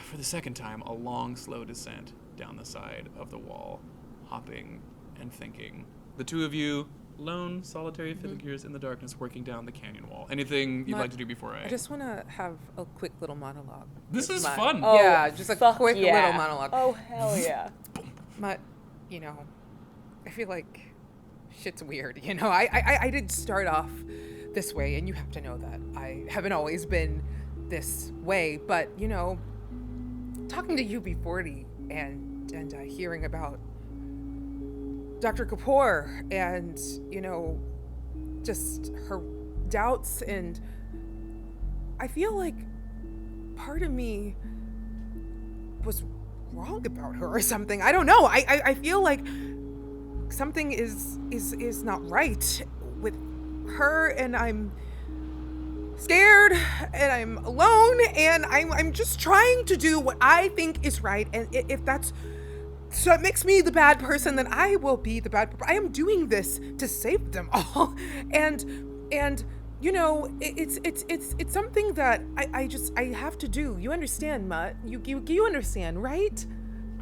for the second time a long, slow descent down the side of the wall, hopping and thinking. The two of you, lone, solitary figures in the darkness, working down the canyon wall. Anything you'd like to do before I just want to have a quick little monologue. This with is Mutt. fun. Oh, Yeah, just a fuck quick yeah. little monologue. Oh, hell yeah. Mutt, I feel like shit's weird, I did start off this way, and you have to know that I haven't always been this way, but, talking to UB40 and hearing about Dr. Kapoor and, just her doubts, and I feel like part of me was wrong about her or something. I don't know. I feel like something is not right with her, and I'm scared, and I'm alone, and I'm just trying to do what I think is right, and if that's so it makes me the bad person, then I will be the bad person. I am doing this to save them all, and it's something that I have to do. You understand, Mutt? You understand, right?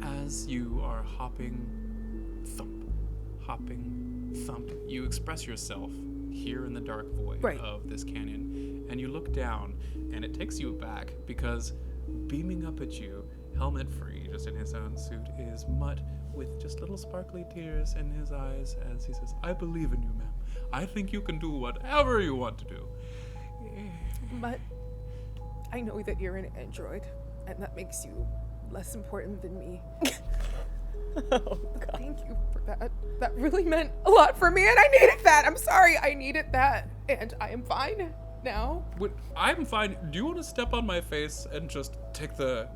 As you are hopping, thump, you express yourself here in the dark void Right. of this canyon, and you look down, and it takes you aback because beaming up at you, helmet free, just in his own suit, is Mutt with just little sparkly tears in his eyes as he says, "I believe in you, ma'am. I think you can do whatever you want to do." But I know that you're an android, and that makes you less important than me. Oh, God. Thank you for that. That really meant a lot for me, and I needed that. I'm sorry, I needed that. And I am fine now. I'm fine. Do you want to step on my face and just take the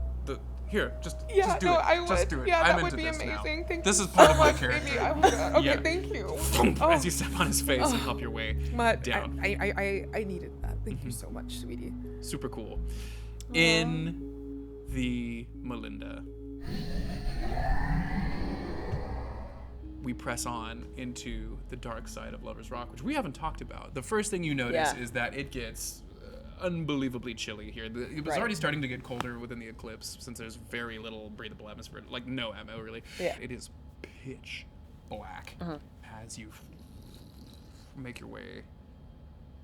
here? Just Yeah, just do no, it. I would. Just do it. Yeah, I'm that into would be this now. amazing. Thank This you is part so of my much, character. baby. I love that. Okay, Yeah. thank you. As you step on his face and help your way But down. I needed that. Thank you so much, sweetie. Super cool. In the Melinda, we press on into the dark side of Lover's Rock, which we haven't talked about. The first thing you notice Yeah. is that it gets unbelievably chilly here. It was Right. already starting to get colder within the eclipse since there's very little breathable atmosphere, like no ammo really. Yeah. It is pitch black as you make your way.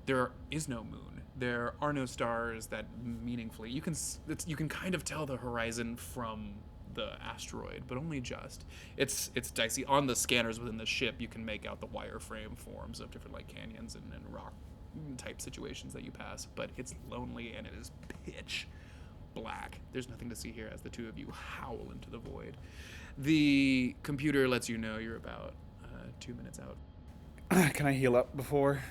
There is no moon. There are no stars that meaningfully you can kind of tell the horizon from the asteroid, but only just. It's dicey. On the scanners within the ship, you can make out the wireframe forms of different like canyons and rock type situations that you pass, but it's lonely and it is pitch black. There's nothing to see here as the two of you howl into the void. The computer lets you know you're about 2 minutes out. Can I heal up before?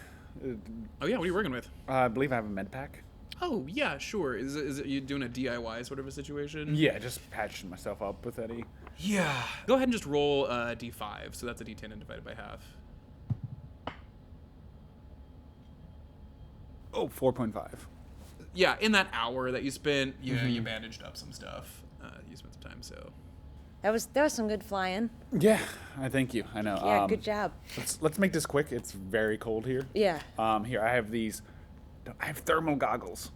Oh yeah, what are you working with? I believe I have a med pack. Oh yeah, sure. Is it you doing a DIY sort of a situation? Yeah, just patching myself up with Eddie. Yeah. Go ahead and just roll D5. So that's a D10 and divided by half. Oh, 4.5. Yeah, in that hour that you spent, you bandaged up some stuff. You spent some time, so. That was some good flying. Yeah, I thank you. I know. Yeah, good job. Let's make this quick. It's very cold here. Yeah. Here I have these. I have thermal goggles.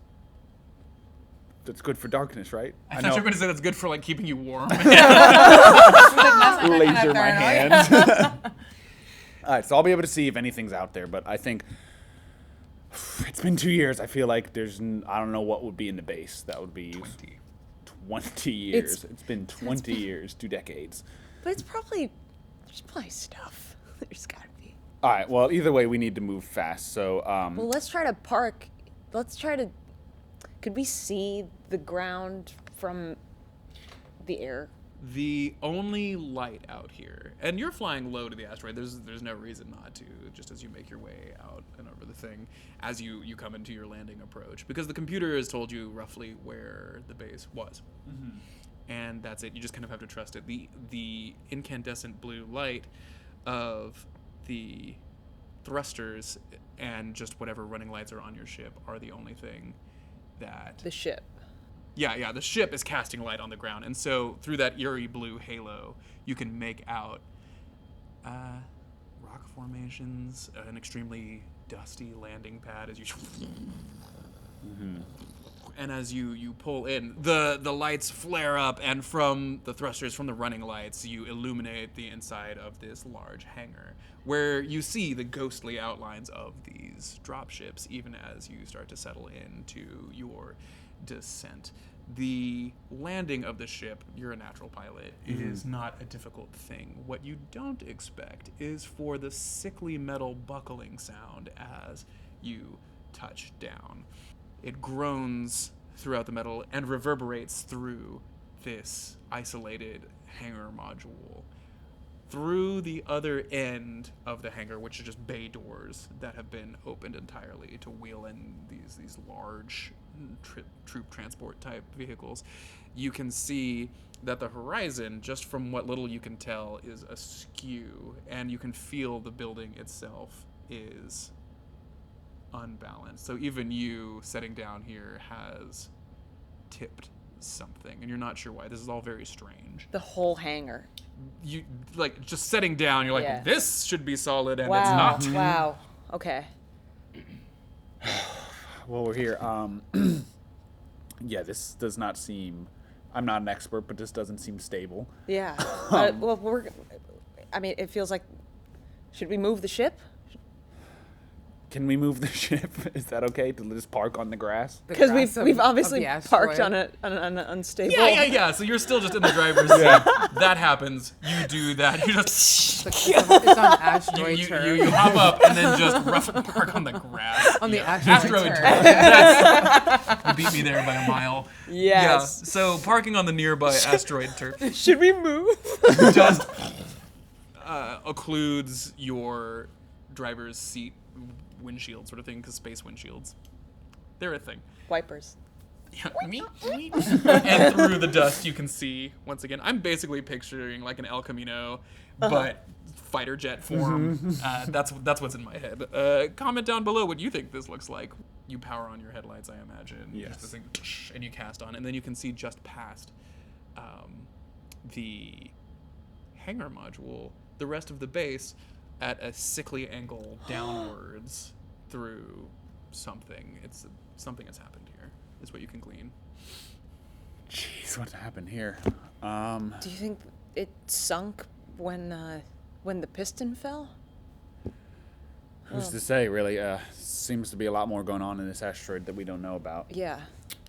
That's good for darkness, right? I thought you were going to say that's good for like keeping you warm. Laser my hands. All right, so I'll be able to see if anything's out there, but I think it's been 2 years. I feel like I don't know what would be in the base. That would be 20 years. It's been 20 years, 2 decades. But there's probably stuff. There's gotta be. All right, well, either way, we need to move fast. So, Well, let's try to park. Could we see the ground from the air? The only light out here, and you're flying low to the asteroid. There's no reason not to. Just as you make your way out and over the thing, as you come into your landing approach, because the computer has told you roughly where the base was, and that's it. You just kind of have to trust it. The incandescent blue light of the thrusters and just whatever running lights are on your ship are the only thing that The ship. Yeah, the ship is casting light on the ground, and so through that eerie blue halo, you can make out rock formations, an extremely dusty landing pad as you. And as you pull in, the lights flare up, and from the thrusters, from the running lights, you illuminate the inside of this large hangar, where you see the ghostly outlines of these dropships, even as you start to settle into your descent. The landing of the ship, you're a natural pilot, is not a difficult thing. What you don't expect is for the sickly metal buckling sound as you touch down. It groans throughout the metal and reverberates through this isolated hangar module. Through the other end of the hangar, which are just bay doors that have been opened entirely to wheel in these large troop transport type vehicles, you can see that the horizon, just from what little you can tell, is askew, and you can feel the building itself is unbalanced. So even you setting down here has tipped something, and you're not sure why. This is all very strange. The whole hangar. You like just setting down, you're like, Yeah. this should be solid, and Wow. it's not. Wow. Okay. well, we're here. Yeah, this does not seem. I'm not an expert, but this doesn't seem stable. Yeah. Well, I mean, it feels like Should we move the ship? Can we move the ship? Is that okay to just park on the grass? The Because grass we've of obviously the parked asteroid. on an unstable. Yeah. So you're still just in the driver's seat. That happens. You do that. You just It's on asteroid you turf. hop up and then just roughly park on the grass. On the Yeah. asteroid turf. turf. That's- you beat me there by a mile. Yes. Yeah. So parking on the nearby asteroid turf Should we move? just occludes your driver's seat windshield sort of thing, because space windshields, they're a thing. Wipers. Yeah. And through the dust you can see, once again, I'm basically picturing like an El Camino, but fighter jet form. That's what's in my head. Comment down below what you think this looks like. You power on your headlights, I imagine. Yes. Just this thing, and you cast on, and then you can see just past the hangar module, the rest of the base at a sickly angle downwards through something. Something has happened here, is what you can glean. Jeez, what happened here? Do you think it sunk when the piston fell? Who's to say, really? Seems to be a lot more going on in this asteroid that we don't know about. Yeah.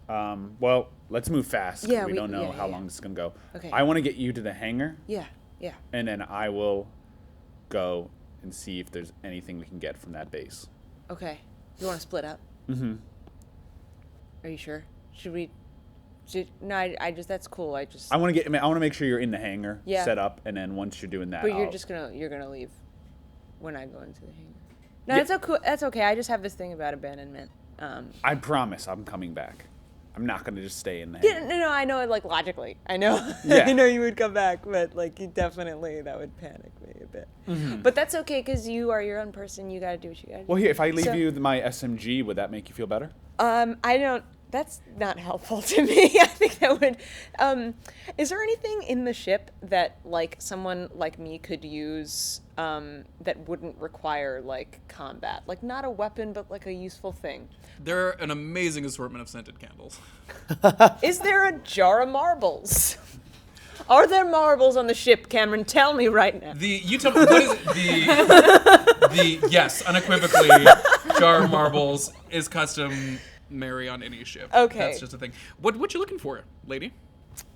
Well, let's move fast. Yeah, we don't know yeah, how yeah. long this is going to go. Okay. I want to get you to the hangar, Yeah. Yeah. and then I will go and see if there's anything we can get from that base. Okay. You want to split up? Mm-hmm. Are you sure? No, I just, that's cool. I want to make sure you're in the hangar, Yeah. set up, and then once you're doing that, But I'll- you're gonna leave when I go into the hangar. No, that's okay. I just have this thing about abandonment. I promise I'm coming back. I'm not going to just stay in the Yeah, hangar. no, I know, like, logically. I know. Yeah. I know you would come back, but, like, that would panic me a bit. But that's okay, because you are your own person. You gotta do what you gotta do. Well, here, if I leave So- you my SMG, would that make you feel better? I don't. That's not helpful to me. I think that would. Is there anything in the ship that, like, someone like me could use that wouldn't require, like, combat? Like, not a weapon, but, like, a useful thing. There are an amazing assortment of scented candles. Is there a jar of marbles? Are there marbles on the ship, Cameron? Tell me right now. You tell me, what is it? Yes, unequivocally, jar of marbles is customary on any ship. Okay. That's just a thing. What you looking for, lady?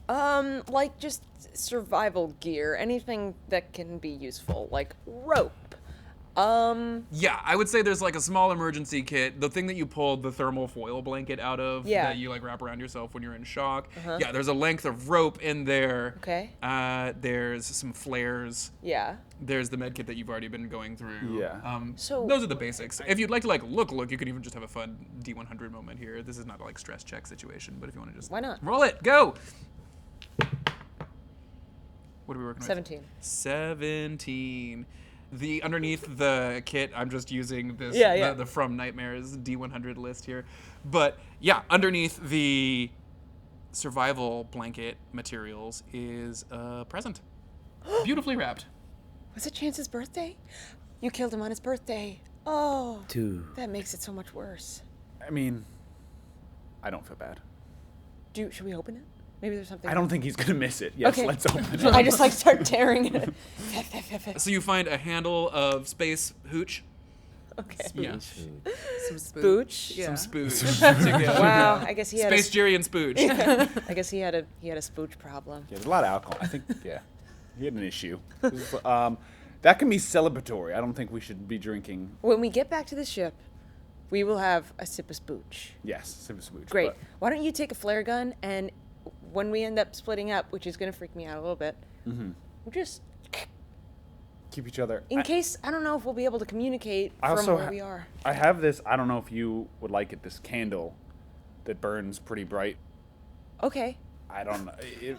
Like, just survival gear. Anything that can be useful. Like, rope. Yeah, I would say there's like a small emergency kit. The thing that you pulled the thermal foil blanket out of Yeah. that you like wrap around yourself when you're in shock. Yeah, there's a length of rope in there. Okay. There's some flares. Yeah. There's the med kit that you've already been going through. Yeah. So- those are the basics. If you'd like to like look, you can even just have a fun D100 moment here. This is not a like stress check situation, but if you want to just Why not? roll it, go. What are we working with? 17. 17. The underneath the kit, I'm just using this the From Nightmares D100 list here. But yeah, underneath the survival blanket materials is a present. Beautifully wrapped. Was it Chance's birthday? You killed him on his birthday. Oh. 2. That makes it so much worse. I mean, I don't feel bad. Should we open it? Maybe there's something. I don't think he's going to miss it. Yes, Okay. let's open it. I just like start tearing it. So you find a handle of space hooch. Okay. Yeah. Some Spooch? Yeah. Some spooch. Wow. I guess he had Space Jerry and Spooch. I guess he had a spooch problem. Yeah, there's a lot of alcohol. I think, yeah, he had an issue. That can be celebratory. I don't think we should be drinking. When we get back to the ship, we will have a sip of spooch. Yes, sip of smooch. Great. but- Why don't you take a flare gun, and when we end up splitting up, which is going to freak me out a little bit, we'll just, keep each other. in case, I don't know if we'll be able to communicate I from also where we are. I have this. I don't know if you would like it. This candle that burns pretty bright. Okay. I don't know.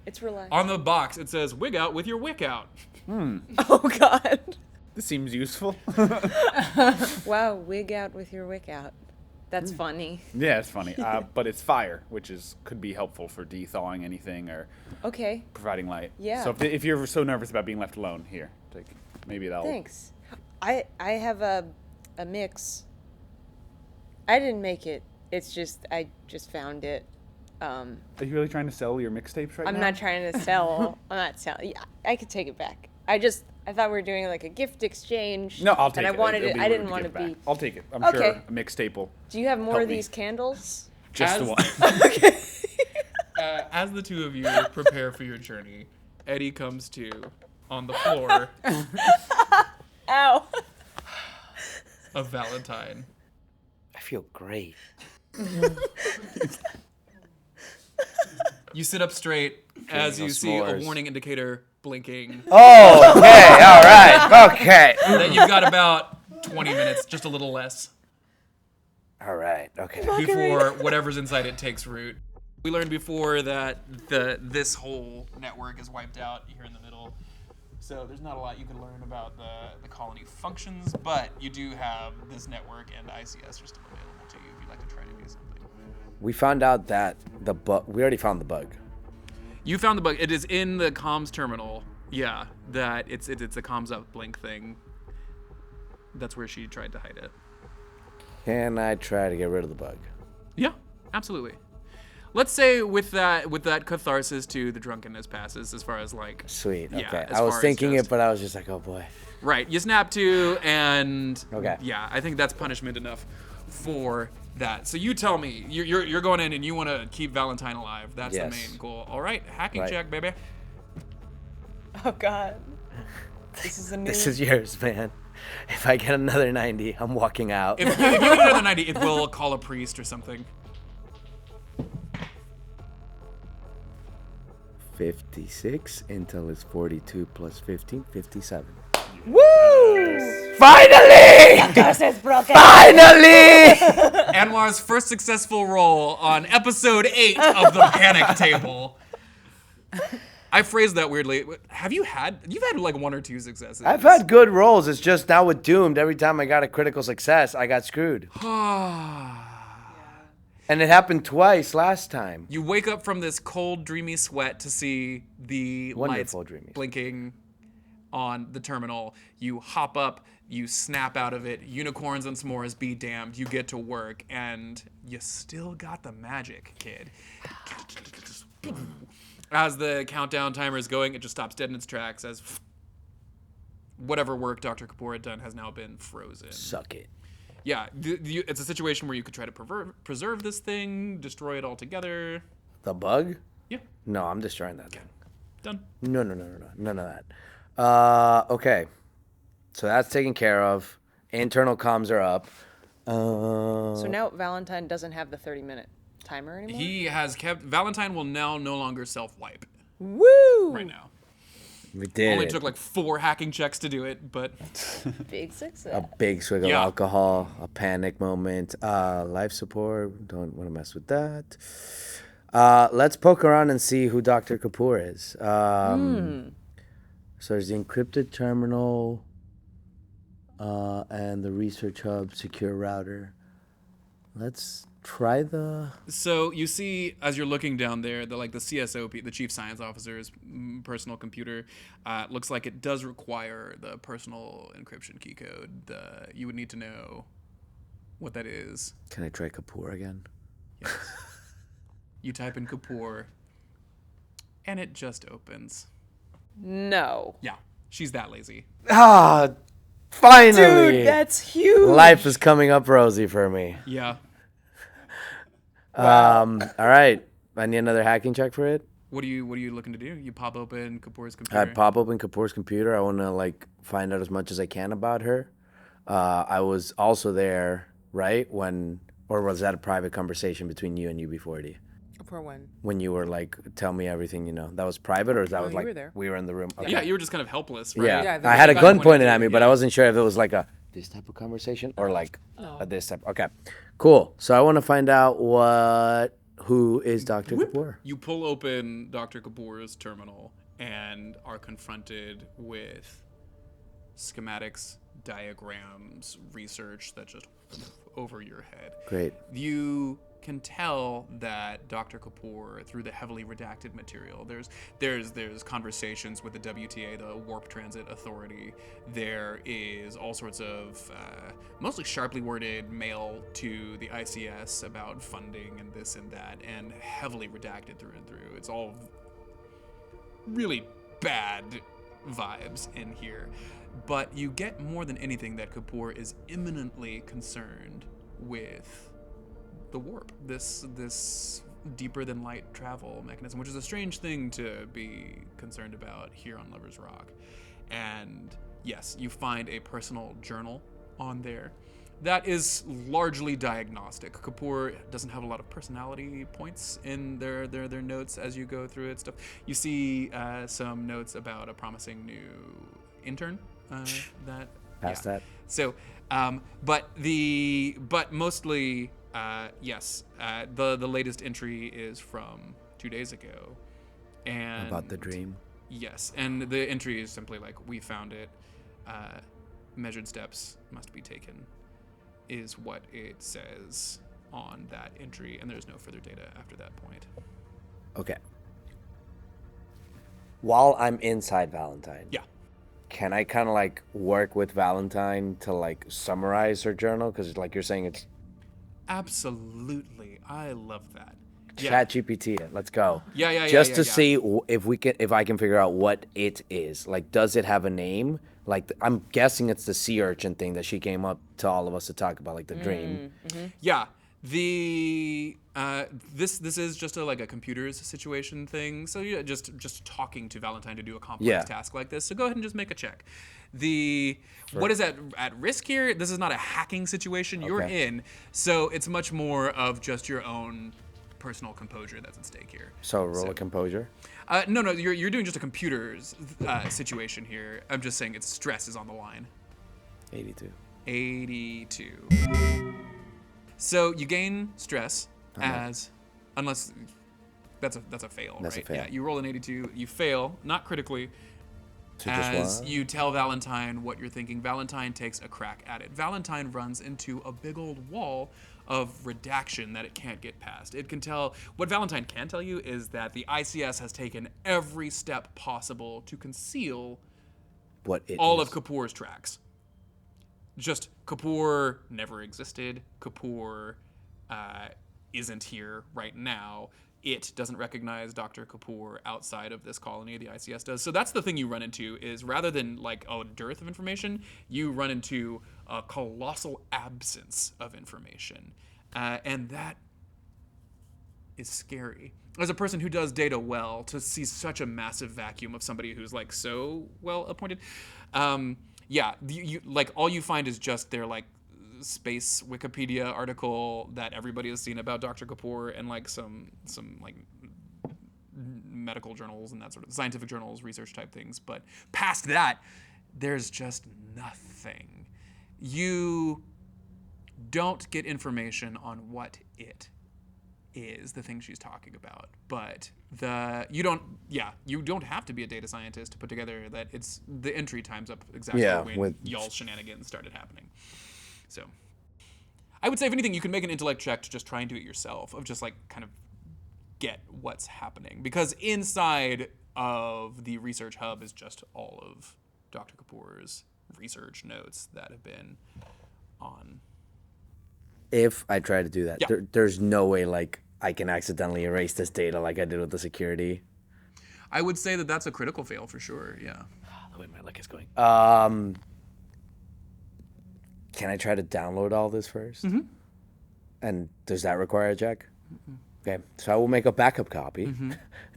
It's relaxed. On the box, it says, "Wig out with your wick out." Oh, God. This seems useful. Wow, wig out with your wick out. That's funny. Yeah, it's funny. But it's fire, which could be helpful for de-thawing anything or Okay. providing light. Yeah. So if you're so nervous about being left alone, here, maybe that'll. Thanks. I have a mix. I didn't make it. It's just, I just found it. Are you really trying to sell your mixtapes right now? I'm not trying to sell. I'm not selling. Yeah, I could take it back. I I thought we were doing like a gift exchange. No, I'll take and it. I wanted It'll it. be I rude didn't to want to give it be. back. I'll take it. I'm Okay. sure a mixed staple. Do you have more Help of me. these candles? Just As- the one. As the two of you prepare for your journey, Eddie comes to on the floor Ow. of Valentine. I feel great. You sit up straight as you those see a s'mores. warning indicator blinking. Oh, okay, all right, okay. That you've got about 20 minutes, just a little less, All right, okay. before whatever's inside it takes root. We learned before that this whole network is wiped out here in the middle. So there's not a lot you can learn about the colony functions, but you do have this network and ICS are still available to you if you'd like to try to do something. We found out that the bug. We already found the bug. You found the bug. It is in the comms terminal. Yeah, that it's a comms up blink thing. That's where she tried to hide it. Can I try to get rid of the bug? Yeah, absolutely. Let's say with that catharsis to the drunkenness passes as far as like Sweet. Yeah, Okay. as I was far as thinking just- it, but I was just like, oh boy. right. You snap to and Okay. yeah, I think that's punishment enough for that. So you tell me, you're going in and you want to keep Valentine alive. That's Yes. the main goal. All right, hacking Right. check, baby. Oh God. This is a new. This is yours, man. If I get another 90, I'm walking out. If you get another 90, it will call a priest or something. 56. Intel is 42 plus 15, 57. Woo! Finally! It's broken. Finally! Anwar's first successful roll on episode 8 of the Panic Table. I phrased that weirdly. You've had like 1 or 2 successes. I've had good rolls. It's just now with Doomed, every time I got a critical success, I got screwed. And it happened twice last time. You wake up from this cold, dreamy sweat to see the Wonderful lights dreamy. blinking on the terminal. You hop up, you snap out of it. Unicorns and s'mores be damned. You get to work, and you still got the magic, kid. As the countdown timer is going, it just stops dead in its tracks as whatever work Dr. Kapoor had done has now been frozen. Suck it. Yeah, it's a situation where you could try to preserve this thing, destroy it altogether. The bug? Yeah, No, I'm destroying that thing. done. No. None of that. Okay. So that's taken care of. Internal comms are up. So now Valentine doesn't have the 30-minute timer anymore. He has kept. Valentine will now no longer self-wipe Woo! right now. We did Only it. took like 4 hacking checks to do it, but Big success. A big swig of Yeah. alcohol, a panic moment, life support. Don't want to mess with that. Let's poke around and see who Dr. Kapoor is. So there's the encrypted terminal and the research hub secure router. Let's try the... so you see as you're looking down there, the CSO, the chief science officer's personal computer, looks like it does require the personal encryption key code. You would need to know what that is. Can I try Kapoor again? Yes. You type in Kapoor, and it just opens. No. Yeah, she's that lazy. Ah, finally! Dude, that's huge. Life is coming up rosy for me. Yeah. All right. I need another hacking check for it. What are you looking to do? You pop open Kapoor's computer. I pop open Kapoor's computer. I want to find out as much as I can about her. I was also there, right? Or was that a private conversation between you and UB40? For when? When you were tell me everything, that was private, or that was you were there. we were in the room? Okay. Yeah, you were just kind of helpless, right? Yeah. Yeah, I had a the- gun the- pointed at me, but I yeah. wasn't sure if it was this type of conversation or a this type. Okay, cool. So I want to find out who is Dr. Kapoor. You pull open Dr. Kapoor's terminal and are confronted with schematics, diagrams, research that just over your head. Great. You can tell that Dr. Kapoor, through the heavily redacted material, there's conversations with the WTA, the Warp Transit Authority. There is all sorts of mostly sharply worded mail to the ICS about funding and this and that, and heavily redacted through and through. It's all really bad vibes in here. But you get more than anything that Kapoor is imminently concerned with the warp, this deeper than light travel mechanism, which is a strange thing to be concerned about here on Lover's Rock. And yes, you find a personal journal on there that is largely diagnostic. Kapoor doesn't have a lot of personality points in their notes as you go through it. Stuff you see some notes about a promising new intern that Past that. So but mostly yes, the latest entry is from 2 days ago, and About the dream. yes, and the entry is simply like, we found it, measured steps must be taken, is what it says on that entry, and there's no further data after that point. Okay. While I'm inside Valentine, Yeah. can I kind of like work with Valentine to like summarize her journal? Because like you're saying, it's Absolutely. I love that. Chat GPT it. Let's go. Yeah. Just to see if I can figure out what it is. Like, does it have a name? Like, I'm guessing it's the sea urchin thing that she came up to all of us to talk about, like the dream. Yeah. The this is just a computers situation thing. So yeah, just talking to Valentine to do a complex task like this. So go ahead and just make a check. What is at risk here? This is not a hacking situation. You're in. So it's much more of just your own personal composure that's at stake here. So roll a composure. No, you're doing just a computers situation here. I'm just saying its stress is on the line. 82. So you gain stress unless that's a fail, That's right? a fail. Yeah, you roll an 82, you fail, not critically. As you tell Valentine what you're thinking, Valentine takes a crack at it. Valentine runs into a big old wall of redaction that it can't get past. It can tell, what Valentine can tell you is that the ICS has taken every step possible to conceal all of Kapoor's tracks. Just Kapoor never existed. Kapoor isn't here right now. It doesn't recognize Dr. Kapoor outside of this colony. The ICS does. So that's the thing you run into is rather than like a dearth of information, you run into a colossal absence of information. And that is scary. As a person who does data well, to see such a massive vacuum of somebody who's like so well appointed, you like all you find is just their like space Wikipedia article that everybody has seen about Dr. Kapoor and like some like medical journals and that sort of scientific journals, research type things. But past that, there's just nothing. You don't get information on what it is, the thing she's talking about, but you don't have to be a data scientist to put together that it's the entry times up exactly when y'all's shenanigans started happening. So I would say, if anything, you can make an intellect check to just try and do it yourself, of just like kind of get what's happening, because inside of the research hub is just all of Dr. Kapoor's research notes that have been on. If I try to do that, there's no way like I can accidentally erase this data like I did with the security. I would say that that's a critical fail for sure. Yeah. The way my luck is going. Can I try to download all this first? Mm-hmm. And does that require a check? Mm-hmm. Okay, so I will make a backup copy,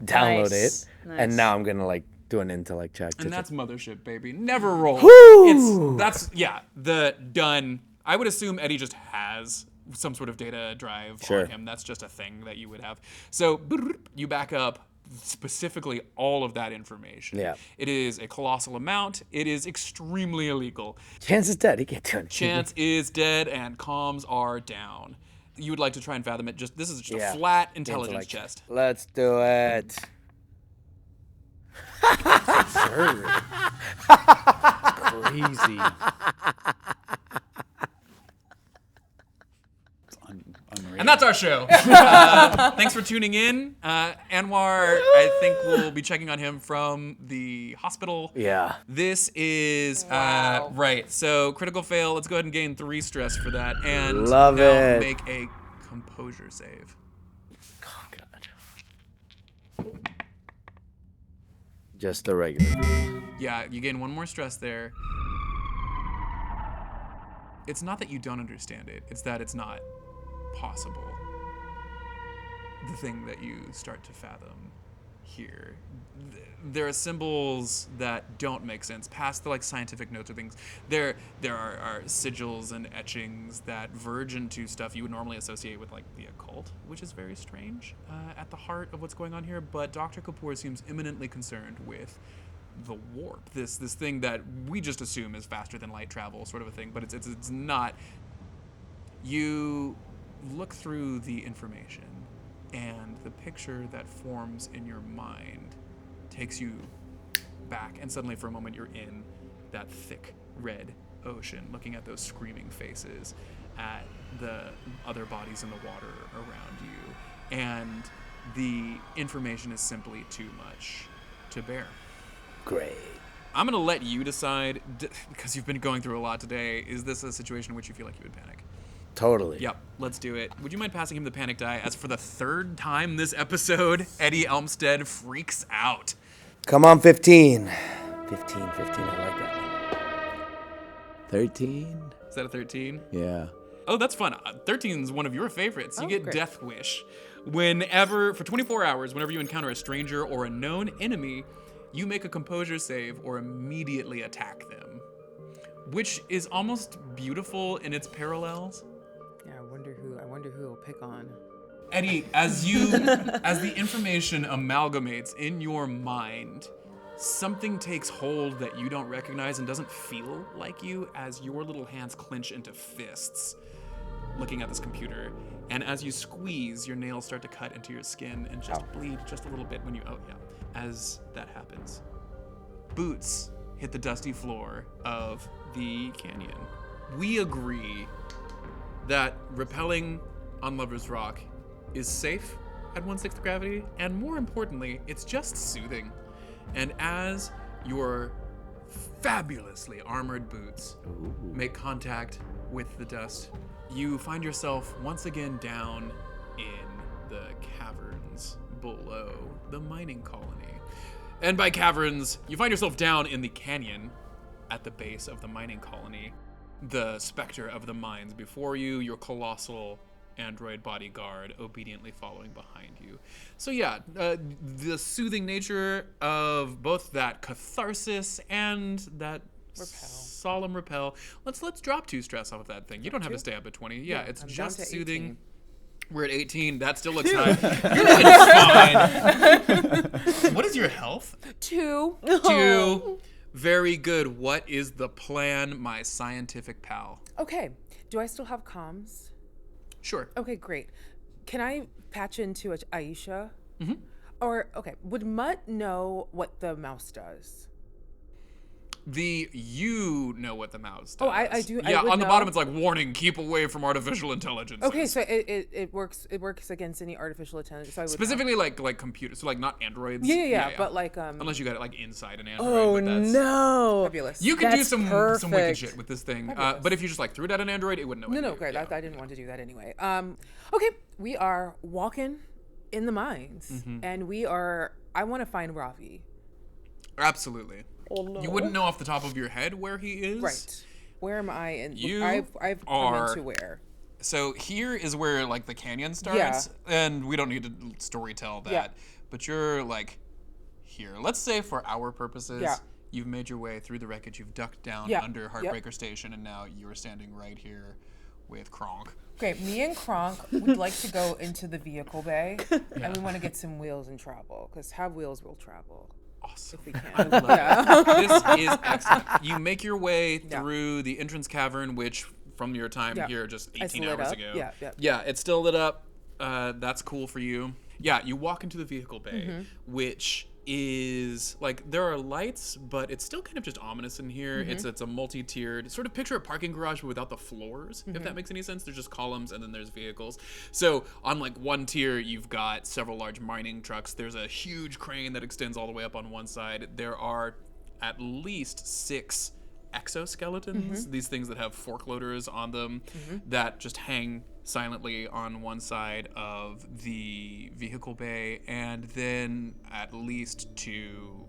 download it, and now I'm gonna like do an intellect check. And that's Mothership, baby. Never roll. The done. I would assume Eddie just has some sort of data drive on him. That's just a thing that you would have. So you back up specifically all of that information. Yeah. It is a colossal amount. It is extremely illegal. Chance is dead. He can't do anything. Chance is dead and comms are down. You would like to try and fathom it. This is just a flat intelligence test. Let's do it. Crazy. And that's our show. Thanks for tuning in. Anwar, I think we'll be checking on him from the hospital. Yeah. This is, right. So critical fail. Let's go ahead and gain 3 stress for that. And now make a composure save. Oh, God. Just the regular views. Yeah, you gain 1 more stress there. It's not that you don't understand it, it's that it's not possible. The thing that you start to fathom here. There are symbols that don't make sense past the scientific notes or things. There are sigils and etchings that verge into stuff you would normally associate with the occult, which is very strange at the heart of what's going on here. But Dr. Kapoor seems imminently concerned with the warp, this thing that we just assume is faster than light travel, sort of a thing, but it's not. You look through the information, and the picture that forms in your mind takes you back, and suddenly for a moment you're in that thick red ocean, looking at those screaming faces, at the other bodies in the water around you, and the information is simply too much to bear. Great. I'm gonna let you decide, because you've been going through a lot today. Is this a situation in which you feel like you would panic? Totally. Yep, let's do it. Would you mind passing him the panic die, as for the 3rd time this episode, Eddie Elmstead freaks out? Come on, 15. 15, I like that one. 13? Is that a 13? Yeah. Oh, that's fun. 13 is one of your favorites. You get great. Death Wish. For 24 hours, whenever you encounter a stranger or a known enemy, you make a composure save or immediately attack them, which is almost beautiful in its parallels. Yeah, I wonder who he'll pick on. Eddie, as the information amalgamates in your mind, something takes hold that you don't recognize and doesn't feel like you, as your little hands clench into fists, looking at this computer. And as you squeeze, your nails start to cut into your skin and just bleed just a little bit when you, as that happens. Boots hit the dusty floor of the canyon. We agree that rappelling on Lover's Rock is safe at 1/6 gravity, and more importantly, it's just soothing. And as your fabulously armored boots make contact with the dust, you find yourself once again down in the caverns below the mining colony. And by caverns, you find yourself down in the canyon at the base of the mining colony. The specter of the mines before you, your colossal android bodyguard obediently following behind you. So yeah, the soothing nature of both that catharsis and that solemn repel. Let's drop 2 stress off of that thing. You don't have to stay up at 20. Yeah, it's I'm just down to soothing. 18. We're at 18. That still looks high. You're doing fine. What is your health? 2. 2. Very good. What is the plan, my scientific pal? Okay. Do I still have comms? Sure. Okay, great. Can I patch into Aisha? Mm-hmm. Or, okay, would Mutt know what the mouse does? You know what the mouse does. Oh, I do. Yeah, I would on the know. bottom it's like, warning, keep away from artificial intelligence. Okay, so it works against any artificial intelligence. So I would Specifically like computers, so like not androids. Yeah, but like unless you got it like inside an android. Oh but that's, no! fabulous. You could do That's some wicked perfect. shit with this thing. Fabulous. But if you just like threw it at an android, it wouldn't know. No, great. I didn't want to do that anyway. Okay, we are walking in the mines, and I want to find Ravi. Absolutely. Oh no! You wouldn't know off the top of your head where he is. Right. Where am I? And You I've are- come into where? So here is where like the canyon starts, and we don't need to storytell that. Yeah. But you're like here. Let's say for our purposes, Yeah. you've made your way through the wreckage. You've ducked down Yeah. under Yep. Heartbreaker Station, and now you're standing right here with Kronk. Okay, me and Kronk would like to go into the vehicle bay, and we want to get some wheels and travel, because have wheels will travel. Awesome. If we can. I love it. This is excellent. You make your way through the entrance cavern, which from your time here just It's 18 lit hours up. ago. Yeah. It's still lit up. That's cool for you. Yeah, you walk into the vehicle bay, which is like there are lights, but it's still kind of just ominous in here. It's a multi-tiered sort of picture a parking garage but without the floors, if that makes any sense. There's just columns and then there's vehicles. So on like one tier you've got several large mining trucks. There's a huge crane that extends all the way up on one side. There are at least 6 exoskeletons, these things that have fork loaders on them that just hang silently on one side of the vehicle bay, and then at least 2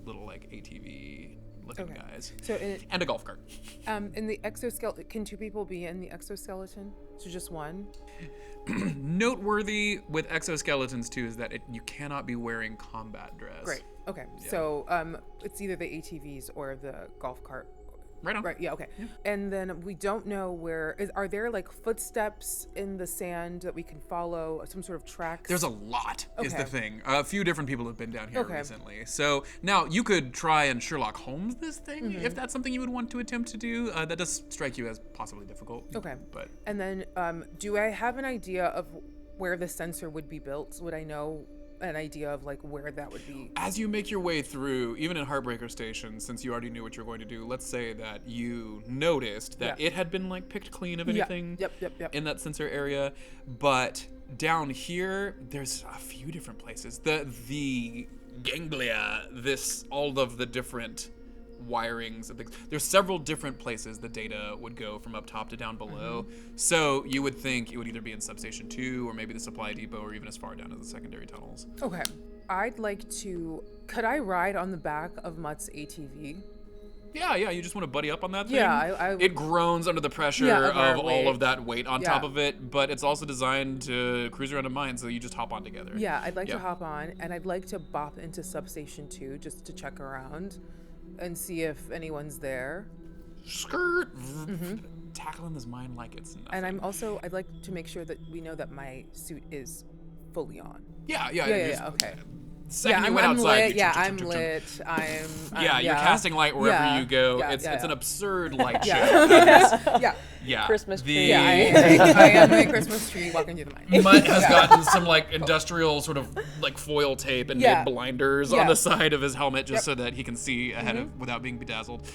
little like ATV looking guys. So and a golf cart. In the exoskeleton, can 2 people be in the exoskeleton? So just one? Noteworthy with exoskeletons too is that you cannot be wearing combat dress. Great. Okay. Yeah. So it's either the ATVs or the golf cart. Right on. Right. Yeah. Okay. Yeah. And then we don't know are there like footsteps in the sand that we can follow? Some sort of tracks? There's a lot is the thing. A few different people have been down here recently. So now you could try and Sherlock Holmes this thing if that's something you would want to attempt to do. That does strike you as possibly difficult. Okay. But and then do I have an idea of where the sensor would be built? Would I know an idea of like where that would be? As you make your way through, even in Heartbreaker Station, since you already knew what you're going to do, let's say that you noticed that it had been like picked clean of anything in that sensor area, but down here there's a few different places. The ganglia, all of the different wirings and things. There's several different places the data would go from up top to down below. So you would think it would either be in Substation 2 or maybe the supply depot or even as far down as the secondary tunnels. Okay. Could I ride on the back of Mutt's ATV? Yeah, you just want to buddy up on that thing? Yeah, it groans under the pressure of all of that weight on top of it, but it's also designed to cruise around a mine, so you just hop on together. Yeah, I'd like to hop on, and I'd like to bop into Substation 2 just to check around and see if anyone's there. Skirt! Tackling this mine like it's nothing. And I'd like to make sure that we know that my suit is fully on. Yeah, okay. Second you went outside. Lit. I'm lit. You're casting light wherever you go. It's an absurd light show. Yeah. Christmas tree. Yeah, I am the Christmas tree walking through the mine. Mutt has gotten some like industrial sort of like foil tape and made blinders on the side of his helmet just so that he can see ahead of without being bedazzled.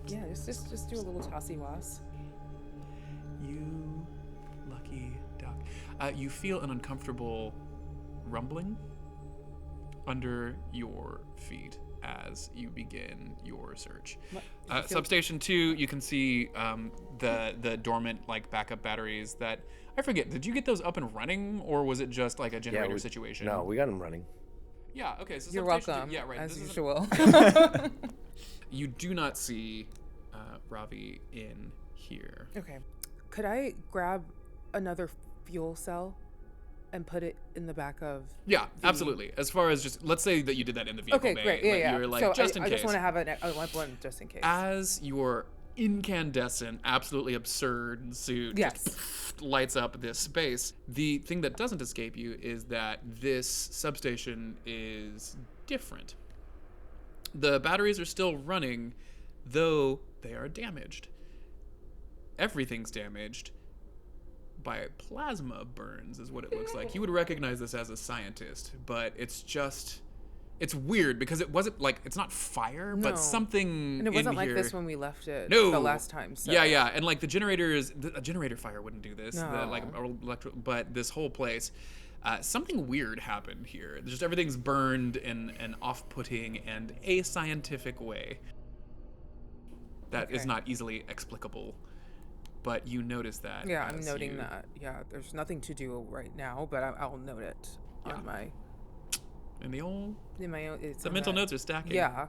Just do a little tossy was. You lucky duck. You feel an uncomfortable rumbling under your feet as you begin your search. Substation 2, you can see the dormant like backup batteries that, I forget, did you get those up and running or was it just like a generator situation? No, we got them running. Yeah, okay. So you're welcome. Yeah, right. As usual. You do not see Ravi in here. Okay. Could I grab another fuel cell and put it in the back of absolutely. As far as just, let's say that you did that in the vehicle bay. Okay, great. Yeah. You were like, so just in I case. just want to have one just in case. As your incandescent, absolutely absurd suit just lights up this space, the thing that doesn't escape you is that this substation is different. The batteries are still running, though they are damaged. Everything's damaged by plasma burns is what it looks like. You would recognize this as a scientist, but it's weird because it wasn't like, it's not fire, but something and it wasn't in like here. this when we left it the last time. So. Yeah, and like the generators, a generator fire wouldn't do this. No. But this whole place, something weird happened here. Just everything's burned in an off-putting and ascientific way that is not easily explicable. But you notice that. Yeah, I'm noting that. Yeah, there's nothing to do right now, but I'll note it on my. In my own. It's the mental notes are stacking. Yeah.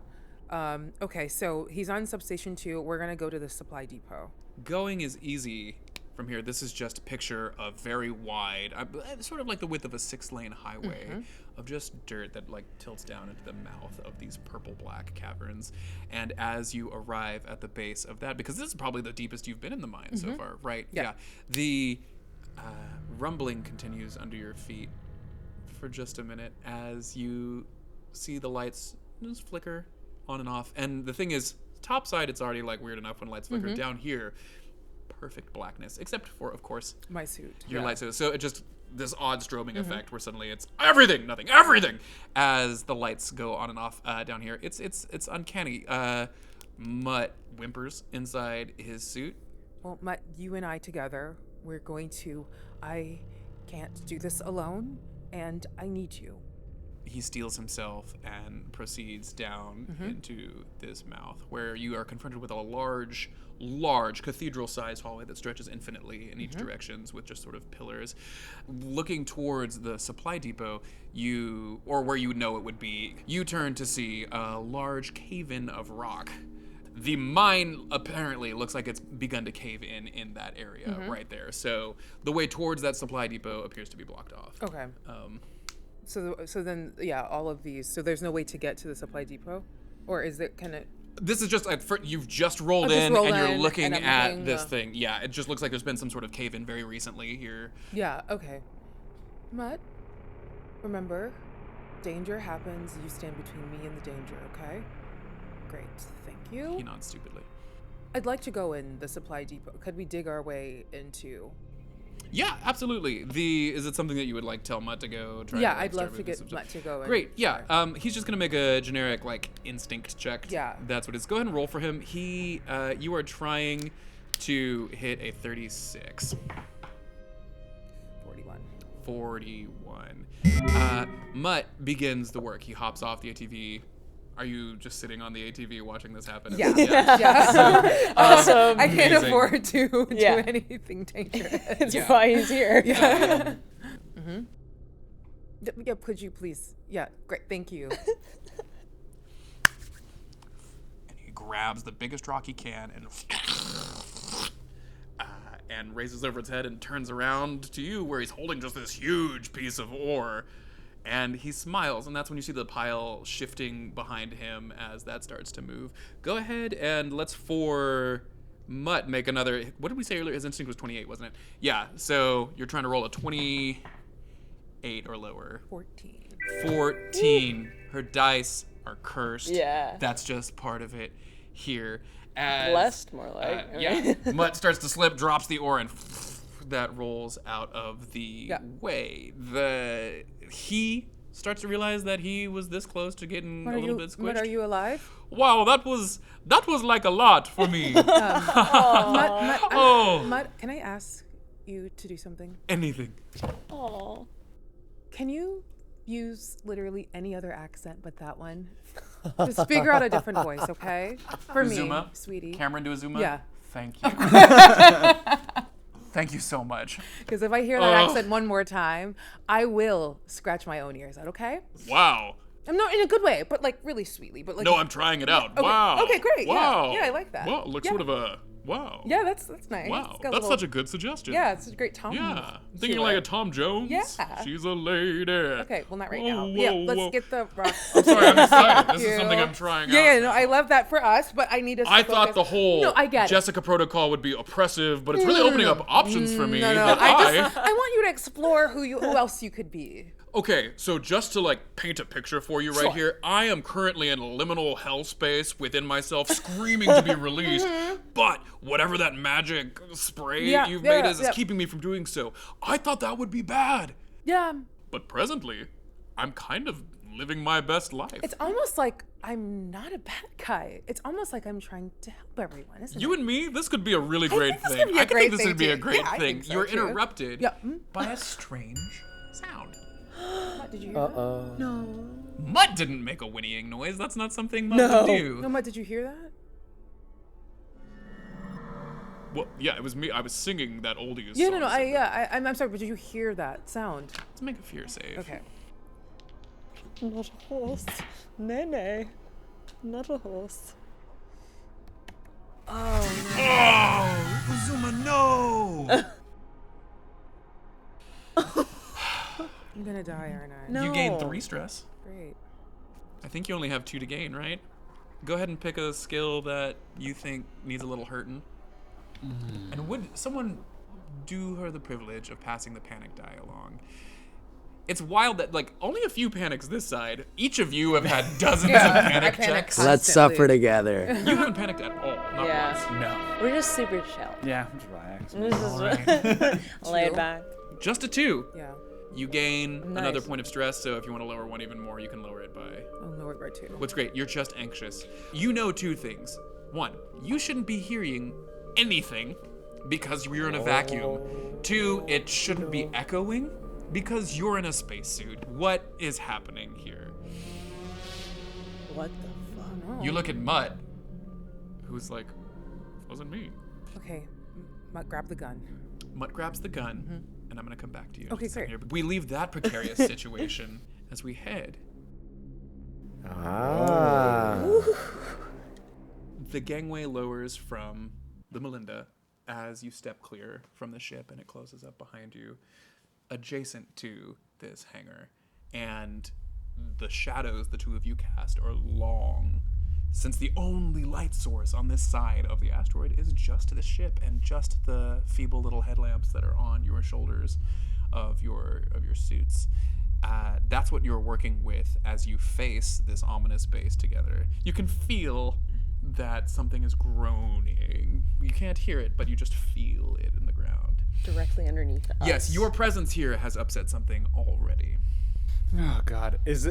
Okay, so he's on Substation 2. We're gonna go to the supply depot. Going is easy from here. This is just a picture of very wide, sort of like the width of a 6-lane highway of just dirt that like tilts down into the mouth of these purple-black caverns. And as you arrive at the base of that, because this is probably the deepest you've been in the mine so far, right? Yeah. The rumbling continues under your feet for just a minute as you see the lights just flicker on and off. And the thing is, top side, it's already like weird enough when lights flicker. Down here, perfect blackness, except for, of course, my suit. Your light suit. So it just, this odd strobing effect where suddenly it's everything, nothing, everything, as the lights go on and off down here. It's uncanny. Mutt whimpers inside his suit. Well, Mutt, you and I together, I can't do this alone, and I need you. he steels himself and proceeds down into this mouth, where you are confronted with a large cathedral-sized hallway that stretches infinitely in each directions with just sort of pillars. Looking towards the supply depot, or where you would know it would be, you turn to see a large cave-in of rock. The mine apparently looks like it's begun to cave in that area right there. So the way towards that supply depot appears to be blocked off. Okay. So then, all of these. So there's no way to get to the supply depot, or is it kind of? This is just you've just rolled in and you're looking at this thing. Yeah, it just looks like there's been some sort of cave-in very recently here. Yeah. Okay. Mutt, remember, danger happens. You stand between me and the danger. Okay. Great. Thank you. He nods stupidly. I'd like to go in the supply depot. Could we dig our way into? Yeah, absolutely. Is it something that you would like tell Mutt to go try? Yeah, I'd love to get Mutt to go in. Great, yeah. He's just gonna make a generic instinct check. Yeah. That's what it is. Go ahead and roll for him. You are trying to hit a 36. 41. Mutt begins the work. He hops off the ATV. Are you just sitting on the ATV watching this happen? Yeah. Awesome. I can't afford to do anything dangerous. That's why he's here. Yeah. Yeah, could you please? Yeah, great. Thank you. And he grabs the biggest rock he can and raises over its head and turns around to you where he's holding just this huge piece of ore. And he smiles, and that's when you see the pile shifting behind him as that starts to move. Go ahead and let's, for Mutt, make another... What did we say earlier? His instinct was 28, wasn't it? Yeah, so you're trying to roll a 28 or lower. 14. Her dice are cursed. Yeah. That's just part of it here. As, blessed, more like. Yeah. Mutt starts to slip, drops the ore, and that rolls out of the way. He starts to realize that he was this close to getting a little bit squished. Mutt, are you alive? Wow, that was like a lot for me. Mutt, can I ask you to do something? Anything. Aww. Can you use literally any other accent but that one? Just figure out a different voice, okay? For me, Uzuma? sweetie. Cameron to Uzuma? Yeah. Thank you. Thank you so much. Because if I hear that accent one more time, I will scratch my own ears out, okay? Wow. I'm not in a good way, but really sweetly. But no, I'm trying it out. Okay. Wow. Okay, great. Wow. Yeah, I like that. Wow, looks sort of a wow. Yeah, that's nice. Wow, that's such a good suggestion. Yeah, it's a great Tom. Yeah, I'm thinking like a Tom Jones. Yeah. She's a lady. Okay, well, not right now. Let's get the rock. I'm sorry, I'm excited. This is something I'm trying out. Yeah, no, I love that for us, but I need to. I thought the whole I get Jessica protocol would be oppressive, but it's really opening up options for me. No, I want you to explore who else you could be. Okay, so just to paint a picture for you right here, I am currently in liminal hell space within myself, screaming to be released, but whatever that magic spray you've made is keeping me from doing so. I thought that would be bad. Yeah. But presently, I'm kind of living my best life. It's almost like I'm not a bad guy. It's almost like I'm trying to help everyone, isn't it? You and me, this could be a really great thing. I think this would be a great thing. I think so, You're too. interrupted by a strange sound. Mutt, did you hear that? No. Mutt didn't make a whinnying noise. That's not something Mutt would do. No, Mutt, did you hear that? Well, yeah, it was me. I was singing that oldies Yeah, song. no. I'm sorry, but did you hear that sound? Let's make a fear save. Okay. Not a horse. Nay. Not a horse. Oh, Uzuma, no! I'm gonna die, aren't I? No. You gain 3 stress. Great. I think you only have 2 to gain, right? Go ahead and pick a skill that you think needs a little hurting. And would someone do her the privilege of passing the panic die along? It's wild that only a few panics this side. Each of you have had dozens of panic checks. Let's suffer together. You haven't panicked at all. Not Yeah. once. No. We're just super chill. Yeah, just relax. This is laid back. Just a 2. Yeah. You gain another Nice. point of stress, so if you want to lower one even more, you can lower it by... I'll lower it by 2. What's great, you're just anxious. You know 2 things. 1, you shouldn't be hearing anything because you're in a vacuum. 2, it shouldn't be echoing because you're in a spacesuit, what is happening here? What the fuck? You look at Mutt, who's like, wasn't me. Okay, Mutt, grab the gun. Mutt grabs the gun, and I'm gonna come back to you. in Okay, just a second great. here. But we leave that precarious situation as we head. The gangway lowers from the Melinda as you step clear from the ship, and it closes up behind you, adjacent to this hangar. And the shadows the two of you cast are long, since the only light source on this side of the asteroid is just the ship and just the feeble little headlamps that are on your shoulders of your suits. That's what you're working with as you face this ominous base together. You can feel that something is groaning. You can't hear it, but you just feel it in the ground. Directly underneath us. Yes, your presence here has upset something already. Oh God, is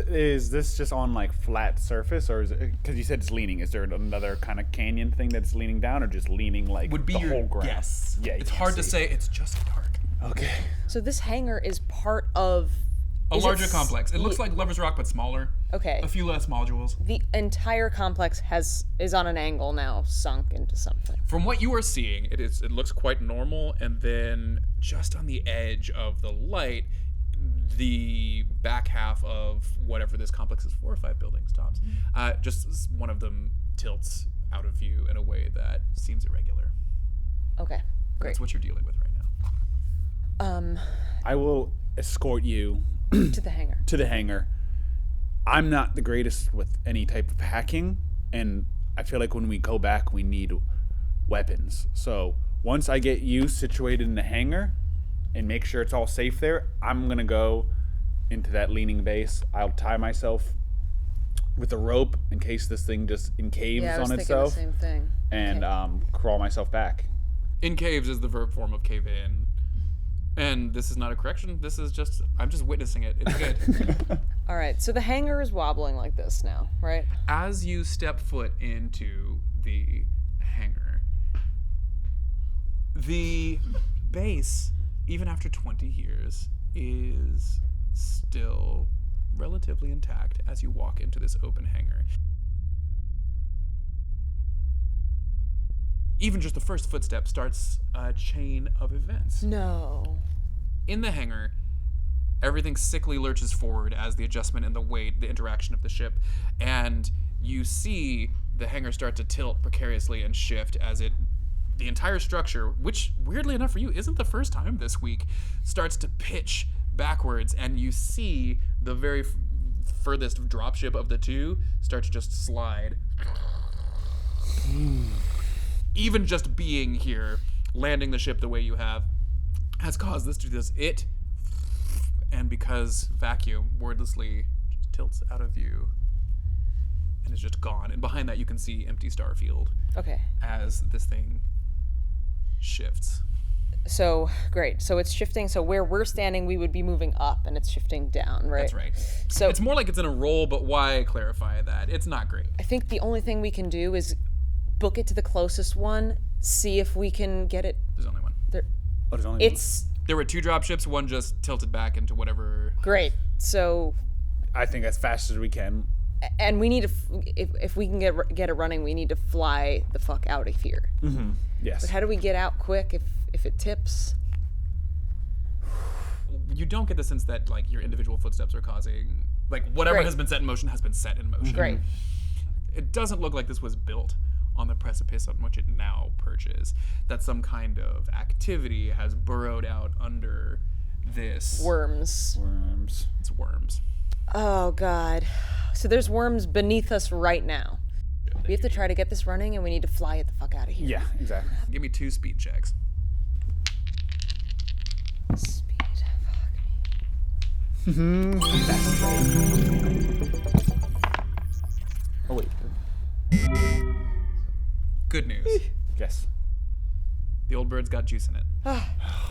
this just on like flat surface, or is it, because you said it's leaning? Is there another kind of canyon thing that's leaning down, or just leaning like Would be the your whole ground? guess. Yeah, you it's can't hard to see. say. It's just dark. Okay. So this hangar is part of A is it larger s- complex. It looks like Lover's Rock, but smaller. Okay. A few less modules. The entire complex is on an angle now, sunk into something. From what you are seeing, it looks quite normal, and then just on the edge of the light, the back half of whatever this complex is, 4 or 5 buildings tops, just one of them tilts out of view in a way that seems irregular. Okay, great. That's what you're dealing with right now. I will escort you To the hangar. to the hangar. I'm not the greatest with any type of hacking, and I feel like when we go back, we need weapons. So once I get you situated in the hangar and make sure it's all safe there, I'm gonna go into that leaning base. I'll tie myself with a rope in case this thing just encaves Yeah, I was on thinking itself, the same thing. and Okay. crawl myself back. Encaves is the verb form of cave in. And this is not a correction. This is just, I'm just witnessing it. It's good. All right, so the hangar is wobbling like this now, right? As you step foot into the hangar, the base, even after 20 years, is still relatively intact as you walk into this open hangar. Even just the first footstep starts a chain of events. No. In the hangar, everything sickly lurches forward as the adjustment in the weight, the interaction of the ship, and you see the hangar start to tilt precariously and shift as the entire structure, which weirdly enough for you isn't the first time this week, starts to pitch backwards, and you see the very furthest dropship of the two start to just slide. Even just being here, landing the ship the way you have, has caused this to do this. And because vacuum wordlessly just tilts out of view and is just gone. And behind that you can see empty starfield Okay. as this thing shifts. So, great. So it's shifting. So where we're standing, we would be moving up, and it's shifting down, right? That's right. So It's more like it's in a roll, but why clarify that? It's not great. I think the only thing we can do is book it to the closest one, see if we can get it There's only one. there. Oh, there's only It's There were 2 drop ships, one just tilted back into whatever. great. So, I think as fast as we can. and we need to, if we can get it running, we need to fly the fuck out of here. Yes. But how do we get out quick if it tips? You don't get the sense that like your individual footsteps are causing, like whatever Great. has been set in motion has been set in motion. Great. It doesn't look like this was built on the precipice on which it now perches. That some kind of activity has burrowed out under this. Worms. Worms. It's worms. Oh God. So there's worms beneath us right now. We have to try to get this running, and we need to fly it the fuck out of here. Yeah, exactly. Give me 2 speed checks. Speed. Oh wait. Good news. Yes. The old bird's got juice in it.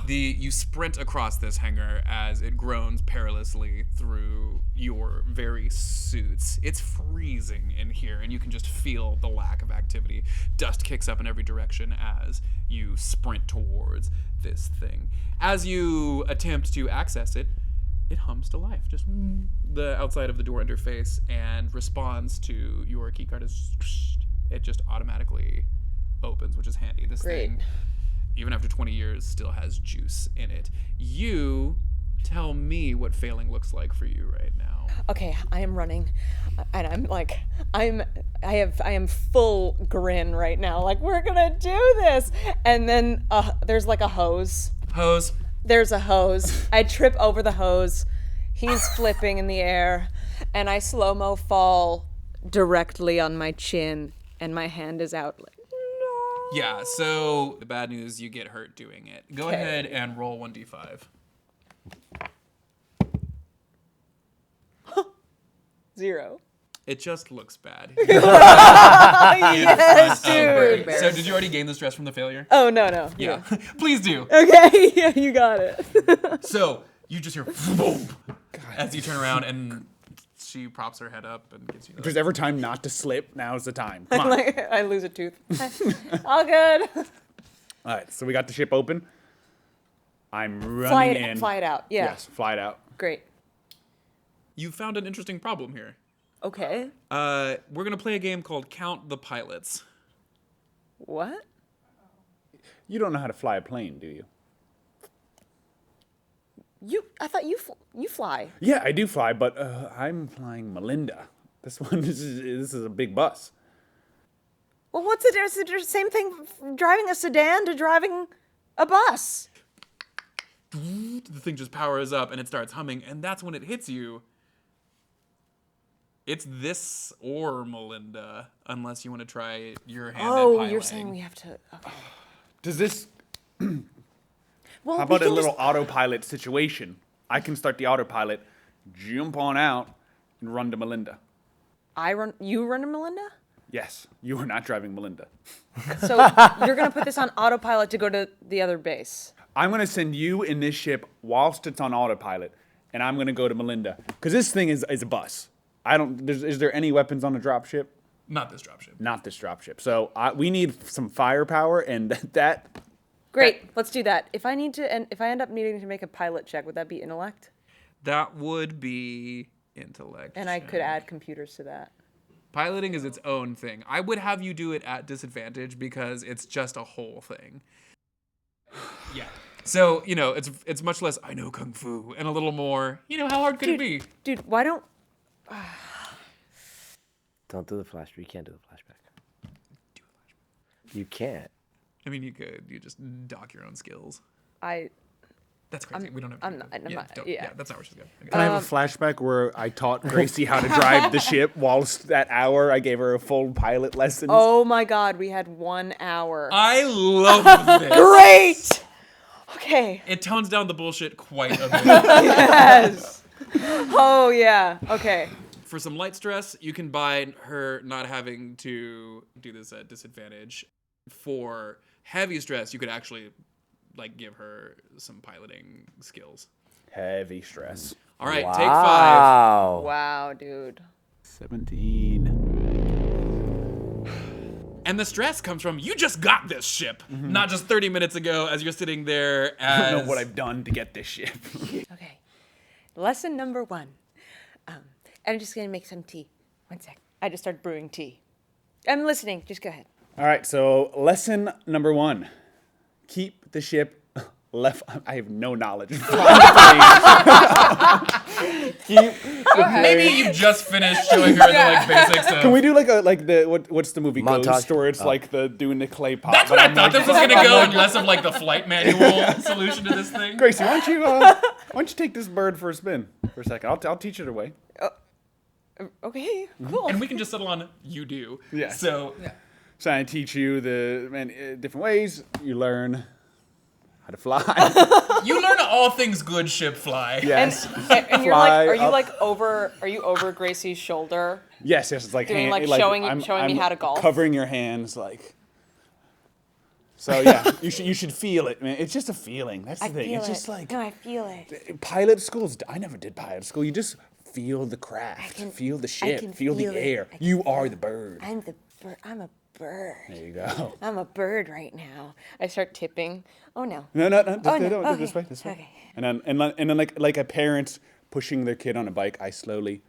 You sprint across this hangar as it groans perilously through your very suits. It's freezing in here, and you can just feel the lack of activity. Dust kicks up in every direction as you sprint towards this thing. As you attempt to access it, it hums to life. Just the outside of the door interface and responds to your keycard. It just automatically opens, which is handy. This thing, even after 20 years, still has juice in it. You tell me what failing looks like for you right now. Okay, I am running, and I'm like, I am full grin right now. Like, we're gonna do this, and then there's like a hose. Hose. There's a hose. I trip over the hose. He's flipping in the air, and I slow-mo fall directly on my chin, and my hand is out. Like, Yeah, so the bad news, you get hurt doing it. Go ahead and roll 1d5. 0. It just looks bad. Yes, dude. So did you already gain the stress from the failure? Oh, no. Yeah. Please do. Okay, yeah, you got it. So you just hear boom as you turn around, and she props her head up and gives you If there's ever time not to slip, now's the time. Come on. Like, I lose a tooth. All good. All right, so we got the ship open. I'm running in. Fly it out. Yeah. Yes, fly it out. Great. You found an interesting problem here. Okay. We're going to play a game called Count the Pilots. What? You don't know how to fly a plane, do you? I thought you fly. Yeah, I do fly, but I'm flying Melinda. This is a big bus. Well, what's the difference? It's the same thing driving a sedan to driving a bus. The thing just powers up and it starts humming, and that's when it hits you. It's this or Melinda, unless you want to try your hand at piloting. You're saying we have to... Okay. Does this... Well, How about a little autopilot situation? I can start the autopilot, jump on out, and run to Melinda. You run to Melinda? Yes, you are not driving Melinda. So you're going to put this on autopilot to go to the other base. I'm going to send you in this ship whilst it's on autopilot, and I'm going to go to Melinda. Because this thing is a bus. Is there any weapons on the dropship? Not this dropship. Not this dropship. So we need some firepower, and that... Great, let's do that. If I end up needing to make a pilot check, would that be intellect? That would be intellect. And I could add computers to that. Piloting is its own thing. I would have you do it at disadvantage because it's just a whole thing. Yeah. So, it's much less, I know Kung Fu, and a little more, how hard could it be? Dude, why don't... Don't do the flashback. You can't do the flashback. Do a flashback. You can't. I mean, you could. You just dock your own skills. That's crazy. We don't have. That's not where she's going. Okay. Can I have a flashback where I taught Gracie how to drive the ship whilst that hour I gave her a full pilot lesson? Oh my God, we had 1 hour. I love this. Great. Okay. It tones down the bullshit quite a bit. Yes. Oh yeah. Okay. For some light stress, you can buy her not having to do this at disadvantage. For heavy stress, you could actually give her some piloting skills. Heavy stress. All right, take 5. Wow, dude. 17. And the stress comes from you just got this ship, not just 30 minutes ago as you're sitting there as... I don't know what I've done to get this ship. Okay. Lesson number 1. I'm just going to make some tea. 1 sec. I just started brewing tea. I'm listening. Just go ahead. All right, so lesson number 1. Keep the ship left. I have no knowledge. Maybe you just finished showing her the basics of... Can we do what's the movie Montage. Ghost, where it's doing the clay pot? That's what I thought this was going to go, and less of the flight manual solution to this thing. Gracie, why don't you take this bird for a spin for a second? I'll teach it a way. Okay, cool. And we can just settle on you do. Yeah. So... Yeah. So I teach you the different ways. You learn how to fly. You learn all things good ship fly. Yes. And you're are you over Gracie's shoulder? Yes, it's doing showing me how to golf. Covering your hands So yeah, you should feel it, man. It's just a feeling. That's the thing. It's just no, I feel it. Pilot schools. I never did pilot school. You just feel the craft, feel the ship, feel the air. You are the bird. I'm the bird. I'm a bird. There you go. I'm a bird right now. I start tipping. Oh no. No. Do it this way. Okay. And then like a parent pushing their kid on a bike, I slowly...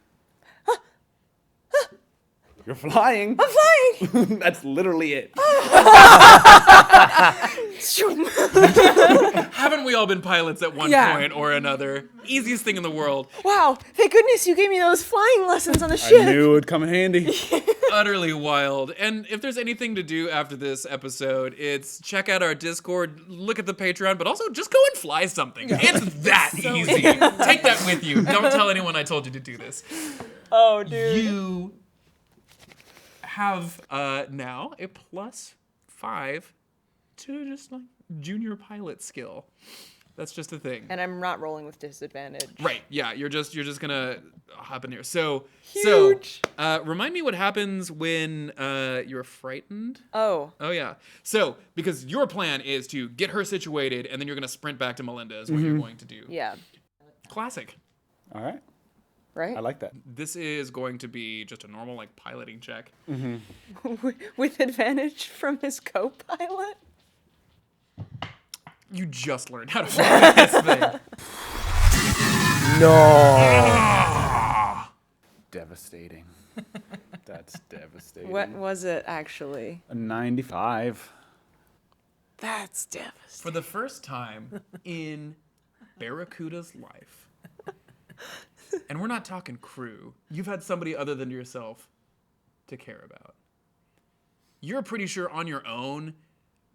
You're flying. I'm flying. That's literally it. Haven't we all been pilots at one Yeah. point or another? Easiest thing in the world. Wow, thank goodness you gave me those flying lessons on the I ship. knew it would come in handy. Utterly wild. And if there's anything to do after this episode, it's check out our Discord, look at the Patreon, but also just go and fly something. It's that easy. Take that with you. Don't tell anyone I told you to do this. Oh, dude. You have now a +5 to just like junior pilot skill. That's just a thing. And I'm not rolling with disadvantage. Right. Yeah. You're just gonna hop in here. So Huge. remind me what happens when you're frightened. Oh. Oh yeah. So because your plan is to get her situated, and then you're gonna sprint back to Melinda. Is what you're going to do. Yeah. Classic. All right. Right? I like that. This is going to be just a normal like piloting check. With advantage from his co-pilot? You just learned how to fly this thing. No. Devastating. That's devastating. What was it, actually? A 95. That's devastating. For the first time in Barracuda's life, and we're not talking crew, you've had somebody other than yourself to care about. You're pretty sure on your own,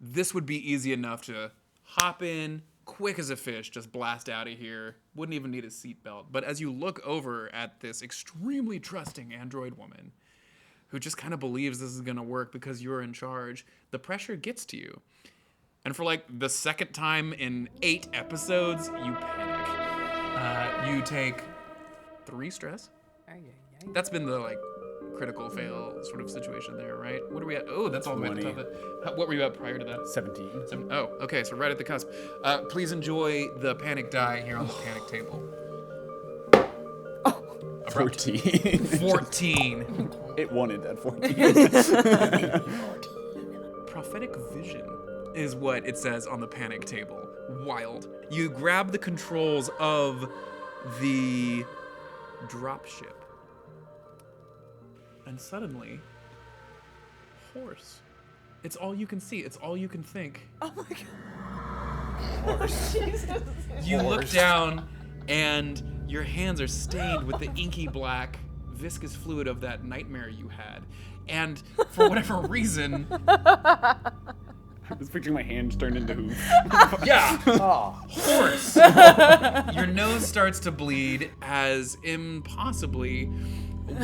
this would be easy enough to hop in, quick as a fish, just blast out of here. Wouldn't even need a seatbelt. But as you look over at this extremely trusting android woman who just kind of believes this is going to work because you're in charge, the pressure gets to you. And for like the second time in 8 episodes, you panic. You take 3 stress. That's been the like critical fail sort of situation there, right? What are we at? Oh, that's all the way at the top of it. What were you at prior to that? 17. Oh, okay, so right at the cusp. Please enjoy the panic die here on the panic table. 14. 14. It wanted that 14. Prophetic vision is what it says on the panic table. Wild. You grab the controls of the dropship, and suddenly, horse. It's all you can see. It's all you can think. Oh my god. Horse. Jesus. You look down, and your hands are stained with the inky black viscous fluid of that nightmare you had. And for whatever reason, I was picturing my hands turned into hooves. yeah, horse. Your nose starts to bleed as impossibly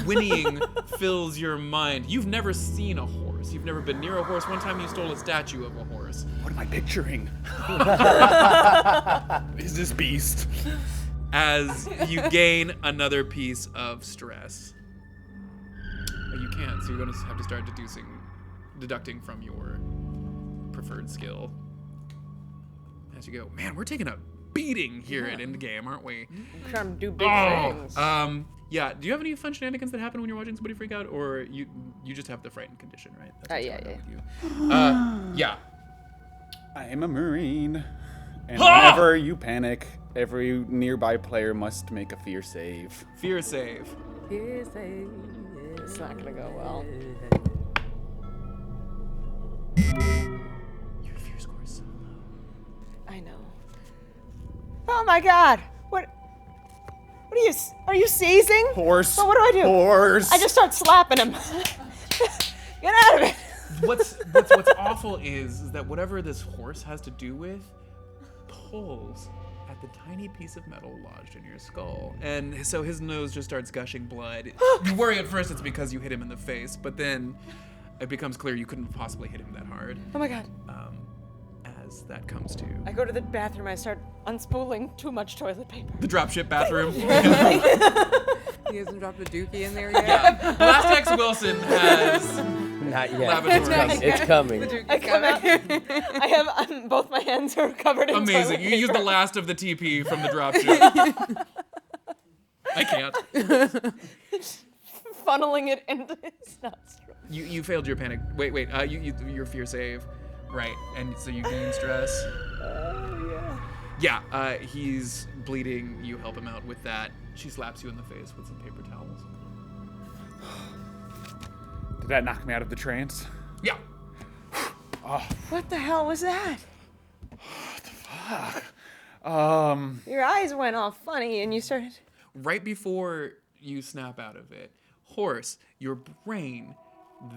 whinnying fills your mind. You've never seen a horse. You've never been near a horse. One time you stole a statue of a horse. What am I picturing? Is this beast? As you gain another piece of stress. But you can't, so you're going to have to start deducting from your preferred skill. As you go, man, we're taking a beating here at Endgame, aren't we? I'm trying to do big things. Yeah. Do you have any fun shenanigans that happen when you're watching somebody freak out, or you just have the frightened condition, right? That's what's going on with you. Yeah. I am a Marine. And whenever you panic, every nearby player must make a fear save. Fear save. It's not gonna go well. Your fear score is so low. I know. Oh my god! What are you seizing? Horse. Oh, what do I do? Horse. I just start slapping him. Get out of it! What's awful is that whatever this horse has to do with pulls at the tiny piece of metal lodged in your skull. And so his nose just starts gushing blood. You worry at first it's because you hit him in the face, but then it becomes clear you couldn't possibly hit him that hard. Oh my god. As that comes to I go to the bathroom, I start unspooling too much toilet paper. the dropship bathroom. He hasn't dropped a dookie in there yet. Yeah, Blast X Wilson has Not yet. lavatory. It's coming. The dookie's I come coming. out. I have both my hands are covered in Amazing. toilet You use the paper. last of the TP from the dropship. I can't. Funneling it into his nostril. You failed your panic. Wait. Your fear save, right? And so you gain stress. Oh yeah. Yeah, he's bleeding. You help him out with that. She slaps you in the face with some paper towels. Did that knock me out of the trance? Yeah. What the hell was that? Fuck. Your eyes went all funny and you started... Right before you snap out of it, Horse, your brain,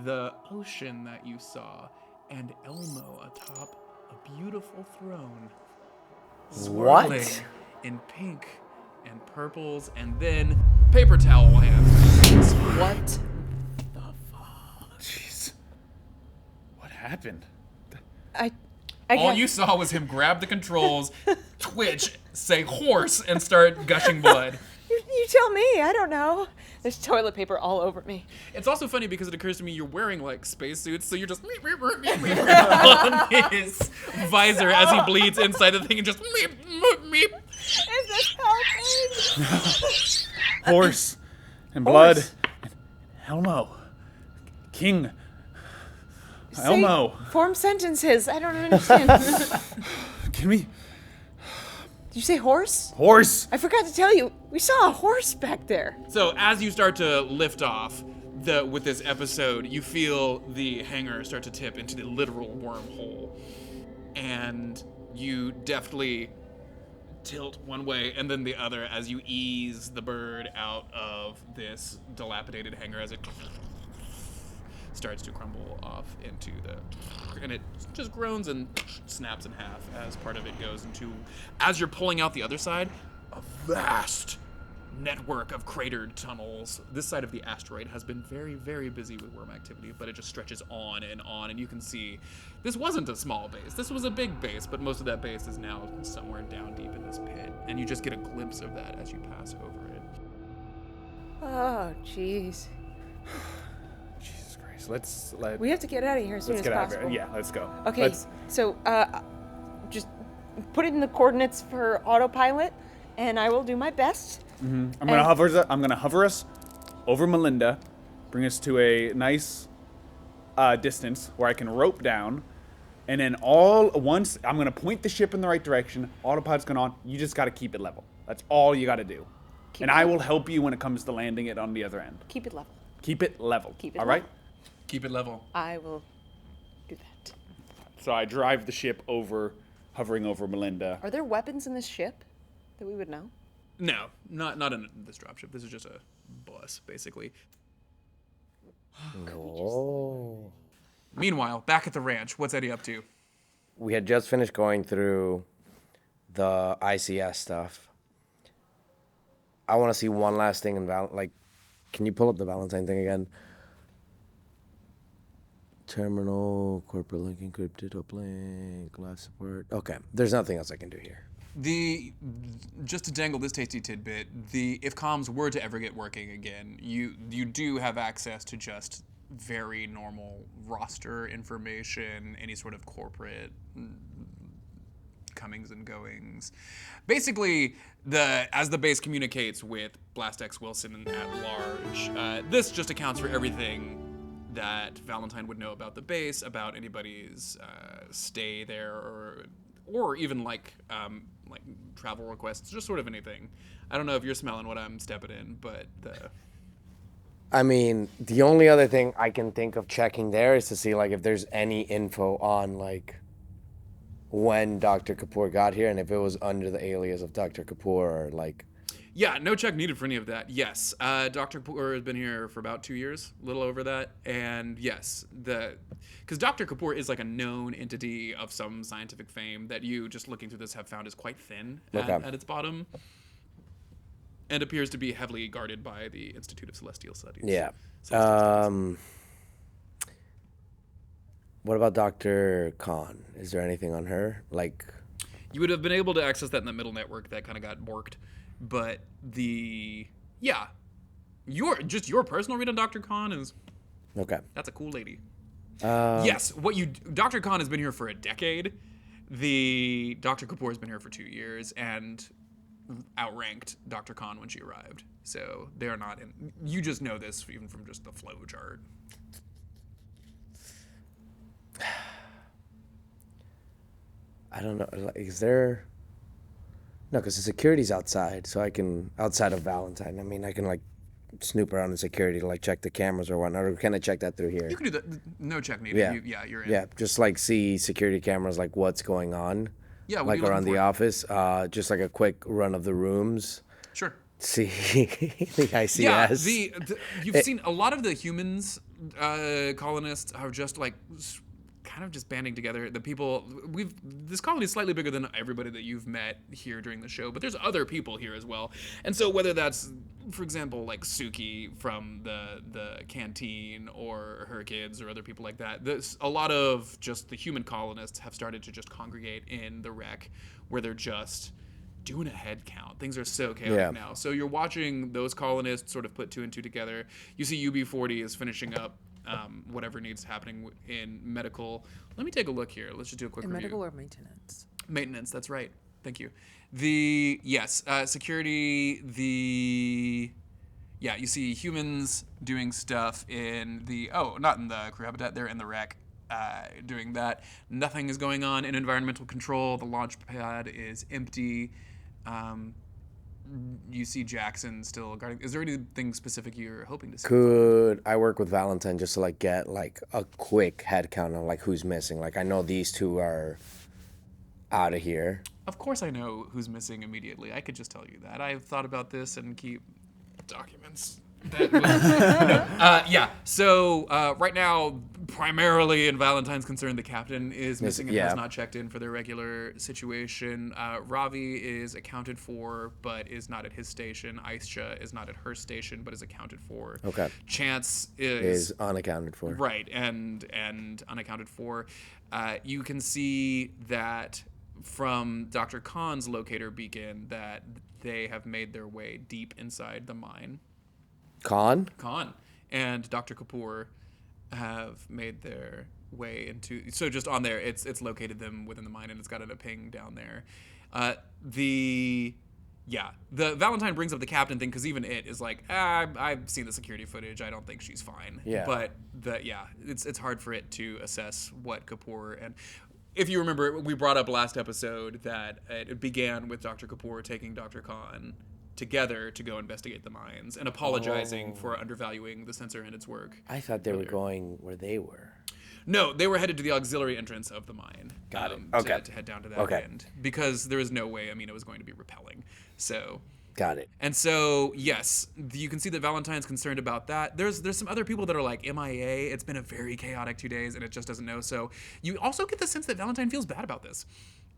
the ocean that you saw, and Elmo atop a beautiful throne. Swirling What? in pink and purples, and then paper towel hands. What? Jeez. What happened? I All can't- you saw was him grab the controls, twitch, say horse, and start gushing blood. You tell me. I don't know. There's toilet paper all over me. It's also funny because it occurs to me you're wearing like spacesuits, so you're just on his visor as he bleeds inside the thing and just meep. Is this helping? Horse and blood. Horse. And Elmo. King. Elmo. Form sentences. I don't understand. Can we? Did you say horse? Horse. I forgot to tell you. We saw a horse back there. So as you start to lift off with this episode, you feel the hangar start to tip into the literal wormhole. And you deftly tilt one way and then the other as you ease the bird out of this dilapidated hangar as it starts to crumble off into and it just groans and snaps in half as part of it goes into, as you're pulling out the other side, a vast network of cratered tunnels. This side of the asteroid has been very, very busy with worm activity, but it just stretches on, and you can see this wasn't a small base. This was a big base, but most of that base is now somewhere down deep in this pit, and you just get a glimpse of that as you pass over it. Oh, jeez. Jesus Christ. We have to get out of here as soon Let's as get out of possible. here. Yeah, let's go. Okay, so just put in the coordinates for autopilot, and I will do my best. I'm gonna hover us over Melinda, bring us to a nice distance where I can rope down, and then once I'm gonna point the ship in the right direction. Autopilot's going on. You just gotta keep it level. That's all you gotta do. And I will help you when it comes to landing it on the other end. Keep it level. Keep it level. Keep it all right? level. Keep it level. I will do that. So I drive the ship hovering over Melinda. Are there weapons in this ship that we would know? No, not in this dropship. This is just a bus, basically. Oh. Meanwhile, back at the ranch, what's Eddie up to? We had just finished going through the ICS stuff. I want to see one last thing in can you pull up the Valentine thing again? Terminal, corporate link encrypted, uplink, live support. Okay, there's nothing else I can do here. Just to dangle this tasty tidbit, if comms were to ever get working again, you do have access to just very normal roster information, any sort of corporate comings and goings. Basically, as the base communicates with Blast X Wilson at large, this just accounts for everything that Valentine would know about the base, about anybody's stay there, or even like travel requests, just sort of anything. I don't know if you're smelling what I'm stepping in, but I mean, the only other thing I can think of checking there is to see if there's any info on when Dr. Kapoor got here and if it was under the alias of Dr. Kapoor or Yeah, no check needed for any of that. Yes, Dr. Kapoor has been here for about 2 years, a little over that. And yes, because Dr. Kapoor is a known entity of some scientific fame that you, just looking through this, have found is quite thin at its bottom. And appears to be heavily guarded by the Institute of Celestial Studies. Yeah. What about Dr. Khan? Is there anything on her? You would have been able to access that in the middle network that kind of got borked. But your personal read on Dr. Khan is Okay. That's a cool lady. Yes, Dr. Khan has been here for a decade. Dr. Kapoor has been here for 2 years and outranked Dr. Khan when she arrived. So they are not in. You just know this even from just the flow chart. I don't know. Is there No, because the security's outside, so I can, outside of Valentine, I mean, I can, like, snoop around in security to, like, check the cameras or whatnot, or can I check that through here? You can do that. No check needed. Yeah. You're in. Yeah, just, like, see security cameras, like, what's going on. Yeah, what are like, you looking around the for? office. Just, like, a quick run of the rooms. Sure. See the ICS. Yeah, you've seen a lot of the humans, colonists are just like kind of just banding together. The people this colony is slightly bigger than everybody that you've met here during the show, but there's other people here as well. And so whether that's, for example, like Suki from the canteen or her kids or other people like that, a lot of just the human colonists have started to just congregate in the wreck where they're just doing a head count. Things are so chaotic now. So you're watching those colonists sort of put 2 and 2 together. You see UB40 is finishing up whatever needs happening in medical. Let me take a look here. Let's just do a quick review. Medical or maintenance? Maintenance, that's right. Thank you. Security, you see humans doing stuff in not in the crew habitat, they're in the wreck. Doing that. Nothing is going on in environmental control. The launch pad is empty. You see Jackson still guarding. Is there anything specific you're hoping to see? Could I work with Valentine just to like get like a quick head count on like who's missing? Like I know these 2 are out of here. Of course I know who's missing immediately. I could just tell you that. I've thought about this and keep documents. So right now, primarily in Valentine's concern, the captain is missing and has not checked in for their regular situation. Ravi is accounted for, but is not at his station. Aisha is not at her station, but is accounted for. Okay. Chance is unaccounted for. Right, and unaccounted for. You can see that from Dr. Khan's locator beacon that they have made their way deep inside the mine. Khan and Dr. Kapoor have made their way into. So just on there, it's located them within the mine, and it's got a ping down there. The Valentine brings up the captain thing because even it is like, I've seen the security footage. I don't think she's fine. Yeah. But it's hard for it to assess what Kapoor and. If you remember, we brought up last episode that it began with Dr. Kapoor taking Dr. Khan together to go investigate the mines and apologizing for undervaluing the sensor and its work. I thought they were going where they were. No, they were headed to the auxiliary entrance of the mine. Got it. Okay. To head down to that end. Because there was no way, it was going to be repelling. So... Got it. And so, yes, you can see that Valentine's concerned about that. There's some other people that are like MIA. It's been a very chaotic 2 days, and it just doesn't know. So you also get the sense that Valentine feels bad about this.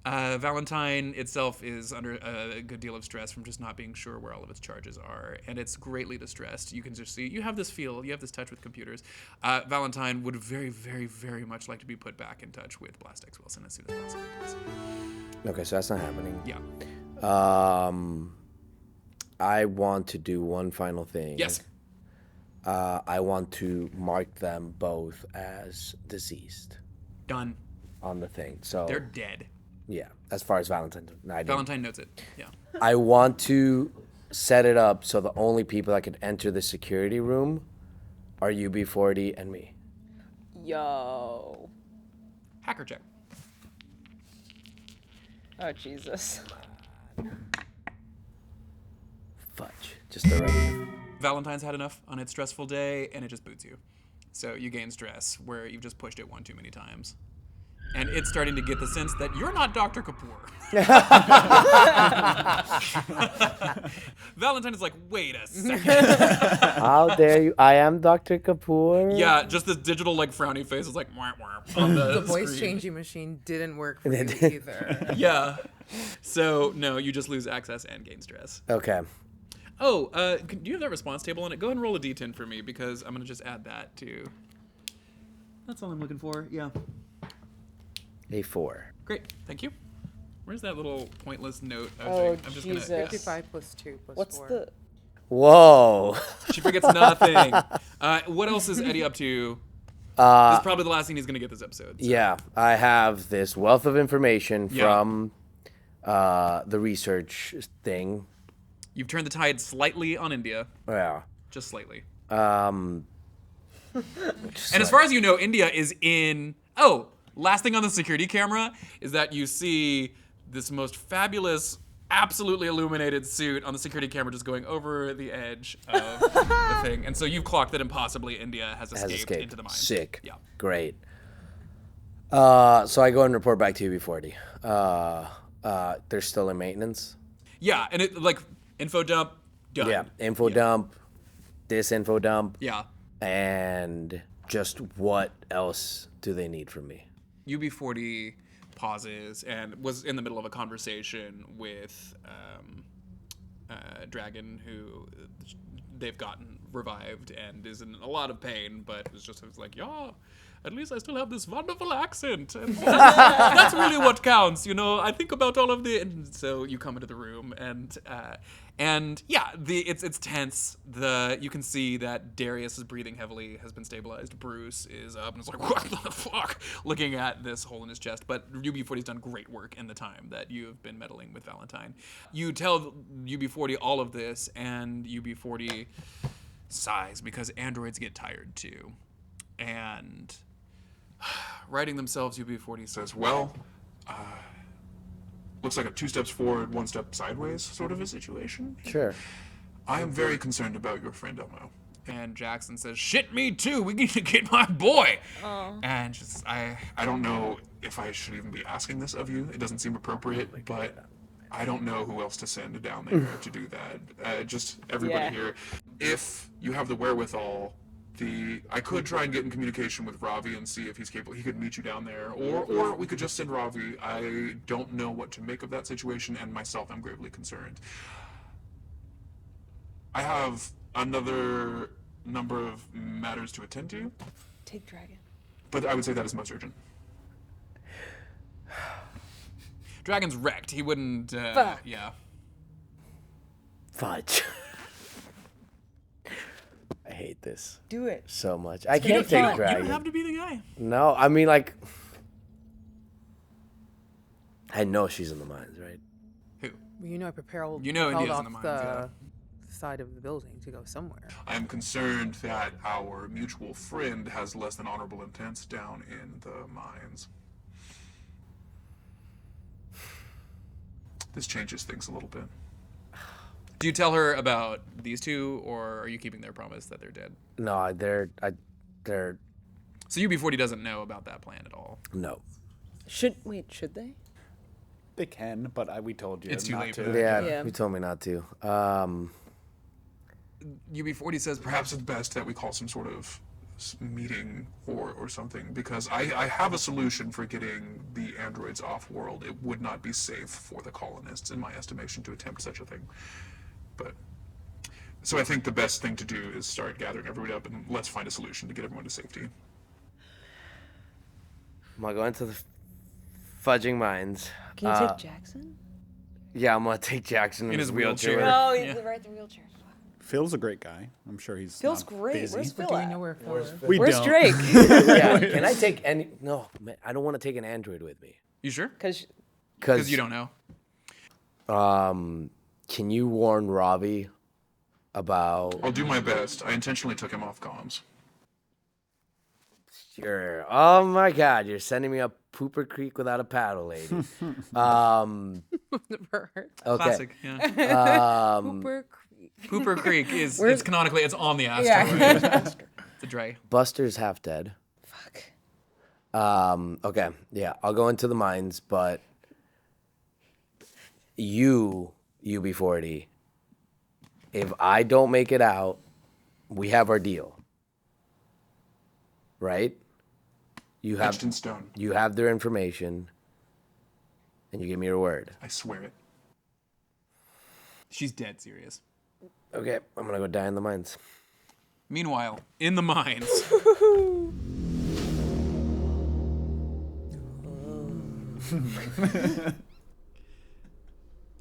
Valentine itself is under a good deal of stress from just not being sure where all of its charges are, and it's greatly distressed. You can just see, you have this feel, you have this touch with computers. Valentine would very, very, very much like to be put back in touch with Blast X Wilson as soon as possible. Okay, so that's not happening. Yeah. I want to do one final thing. Yes. I want to mark them both as deceased. Done. On the thing. So they're dead. Yeah, as far as Valentine. Valentine notes it. Yeah. I want to set it up so the only people that could enter the security room are UB40 and me. Yo. Hacker check. Oh, Jesus. Fudge. Just the right. Valentine's had enough on its stressful day, and it just boots you. So you gain stress where you've just pushed it one too many times. And it's starting to get the sense that you're not Dr. Kapoor. Valentine is like, wait a second. How dare you? I am Dr. Kapoor. Yeah, just this digital like frowny face is like wah, wah, on the voice screen. changing machine didn't work for you either. Yeah. So no, you just lose access and gain stress. Okay. Oh, do you have that response table on it? Go ahead and roll a d10 for me because I'm gonna just add that to. That's all I'm looking for. Yeah. A 4. Great, thank you. Where's that little pointless note? Oh, I'm just Jesus. gonna. 55 plus 2 plus What's 4. the... Whoa. She forgets nothing. What else is Eddie up to? This is probably the last thing he's gonna get this episode. So. Yeah, I have this wealth of information from the research thing. You've turned the tide slightly on India. Yeah. Just slightly. And as far as you know, India is in... Oh, last thing on the security camera is that you see this most fabulous absolutely illuminated suit on the security camera just going over the edge of the thing. And so you've clocked that impossibly India has escaped into the mine. Sick. Yeah. Great. So I go and report back to UB40. They're still in maintenance. Yeah, and it like info dump done. Yeah, info dump, this info dump. Yeah. And just what else do they need from me? UB40 pauses and was in the middle of a conversation with Dragon, who they've gotten revived and is in a lot of pain, but was like, yeah, at least I still have this wonderful accent. And that's really what counts, you know. I think about all of the... And so you come into the room, and yeah, it's tense. You can see that Darius is breathing heavily, has been stabilized. Bruce is up and is like, what the fuck? Looking at this hole in his chest. But UB40's done great work in the time that you have been meddling with Valentine. You tell UB40 all of this, and UB40 sighs because androids get tired too. And righting themselves, UB40 says, Well, looks like a 2 steps forward, 1 step sideways sort of a situation. Sure. I am very concerned about your friend Elmo. and Jackson says, shit, me too, we need to get my boy. And just, I don't know if I should even be asking this of you. It doesn't seem appropriate, but I don't know who else to send down there to do that. Just everybody here. If you have the wherewithal, I could try and get in communication with Ravi and see if he's capable. He could meet you down there, or we could just send Ravi. I don't know what to make of that situation, and myself, I'm gravely concerned. I have another number of matters to attend to. Take Dragon. But I would say that is most urgent. Dragon's wrecked. He wouldn't, Fuck. yeah. Fudge. I hate this Do it. so much. I gonna can't be take fun. You Dragon. don't have to be the guy. No, I mean, like, I know she's in the mines, right? Who? Well, you know, I propelled India's in off the mines, the side of the building to go somewhere. I am concerned that our mutual friend has less than honorable intents down in the mines. This changes things a little bit. Do you tell her about these two, or are you keeping their promise that they're dead? No, they're So UB40 doesn't know about that plan at all. no. Should they? They can, but we told you It's too not late for to. that. Yeah, Yeah. you told me not to. UB40 says Perhaps it's best that we call some sort of meeting or something, because I have a solution for getting the androids off world. It would not be safe for the colonists, in my estimation, to attempt such a thing. But so I think the best thing to do is start gathering everybody up and let's find a solution to get everyone to safety. I'm gonna go into the fudging mines. Can you take Jackson? Yeah, I'm gonna take Jackson in his wheelchair. Oh, Yeah. he's right the wheelchair. Phil's a great guy. I'm sure he's Feels not great. busy. Where's Phil Do we at? know where Phil is? We Where's don't. Drake? Yeah, can I take any? No, man, I don't want to take an android with me. You sure? Because Because you don't know. Can you warn Ravi about? I'll do my best. I intentionally took him off comms. Sure. Oh my God, you're sending me up Pooper Creek without a paddle, lady. Never heard. Okay. Classic. Yeah. Cooper Creek. Pooper Creek is Where's- it's canonically it's on the Yeah. asteroid. It's a dray. Buster's half dead. fuck. Okay, yeah, I'll go into the mines, but you, UB40, if I don't make it out, we have our deal. Right? You Etched in have stone. you have their information, and you give me your word. I swear it. She's dead serious. Okay, I'm gonna go die in the mines. Meanwhile, in the mines.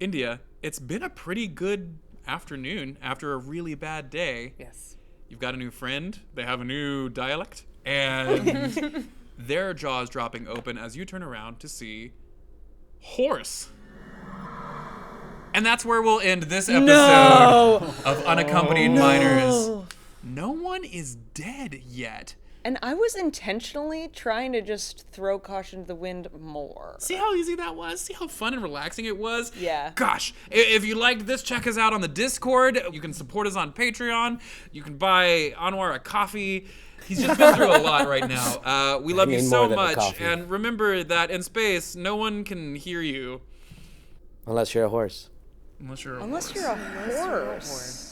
India, it's been a pretty good afternoon after a really bad day. Yes. You've got a new friend. They have a new dialect. And their jaws dropping open as you turn around to see horse. And that's where we'll end this episode of Unaccompanied Minors. No one is dead yet. And I was intentionally trying to just throw caution to the wind more. See how easy that was? See how fun and relaxing it was? Yeah. Gosh, if you liked this, check us out on the Discord. You can support us on Patreon. You can buy Anwar a coffee. He's just been through a lot right now. We love you need so more than a much. coffee. And remember that in space, no one can hear you. Unless you're a horse. Unless you're a Unless horse. you're a horse.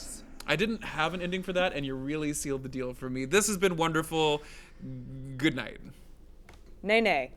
I didn't have an ending for that, and you really sealed the deal for me. This has been wonderful. Good night. Nay, nay.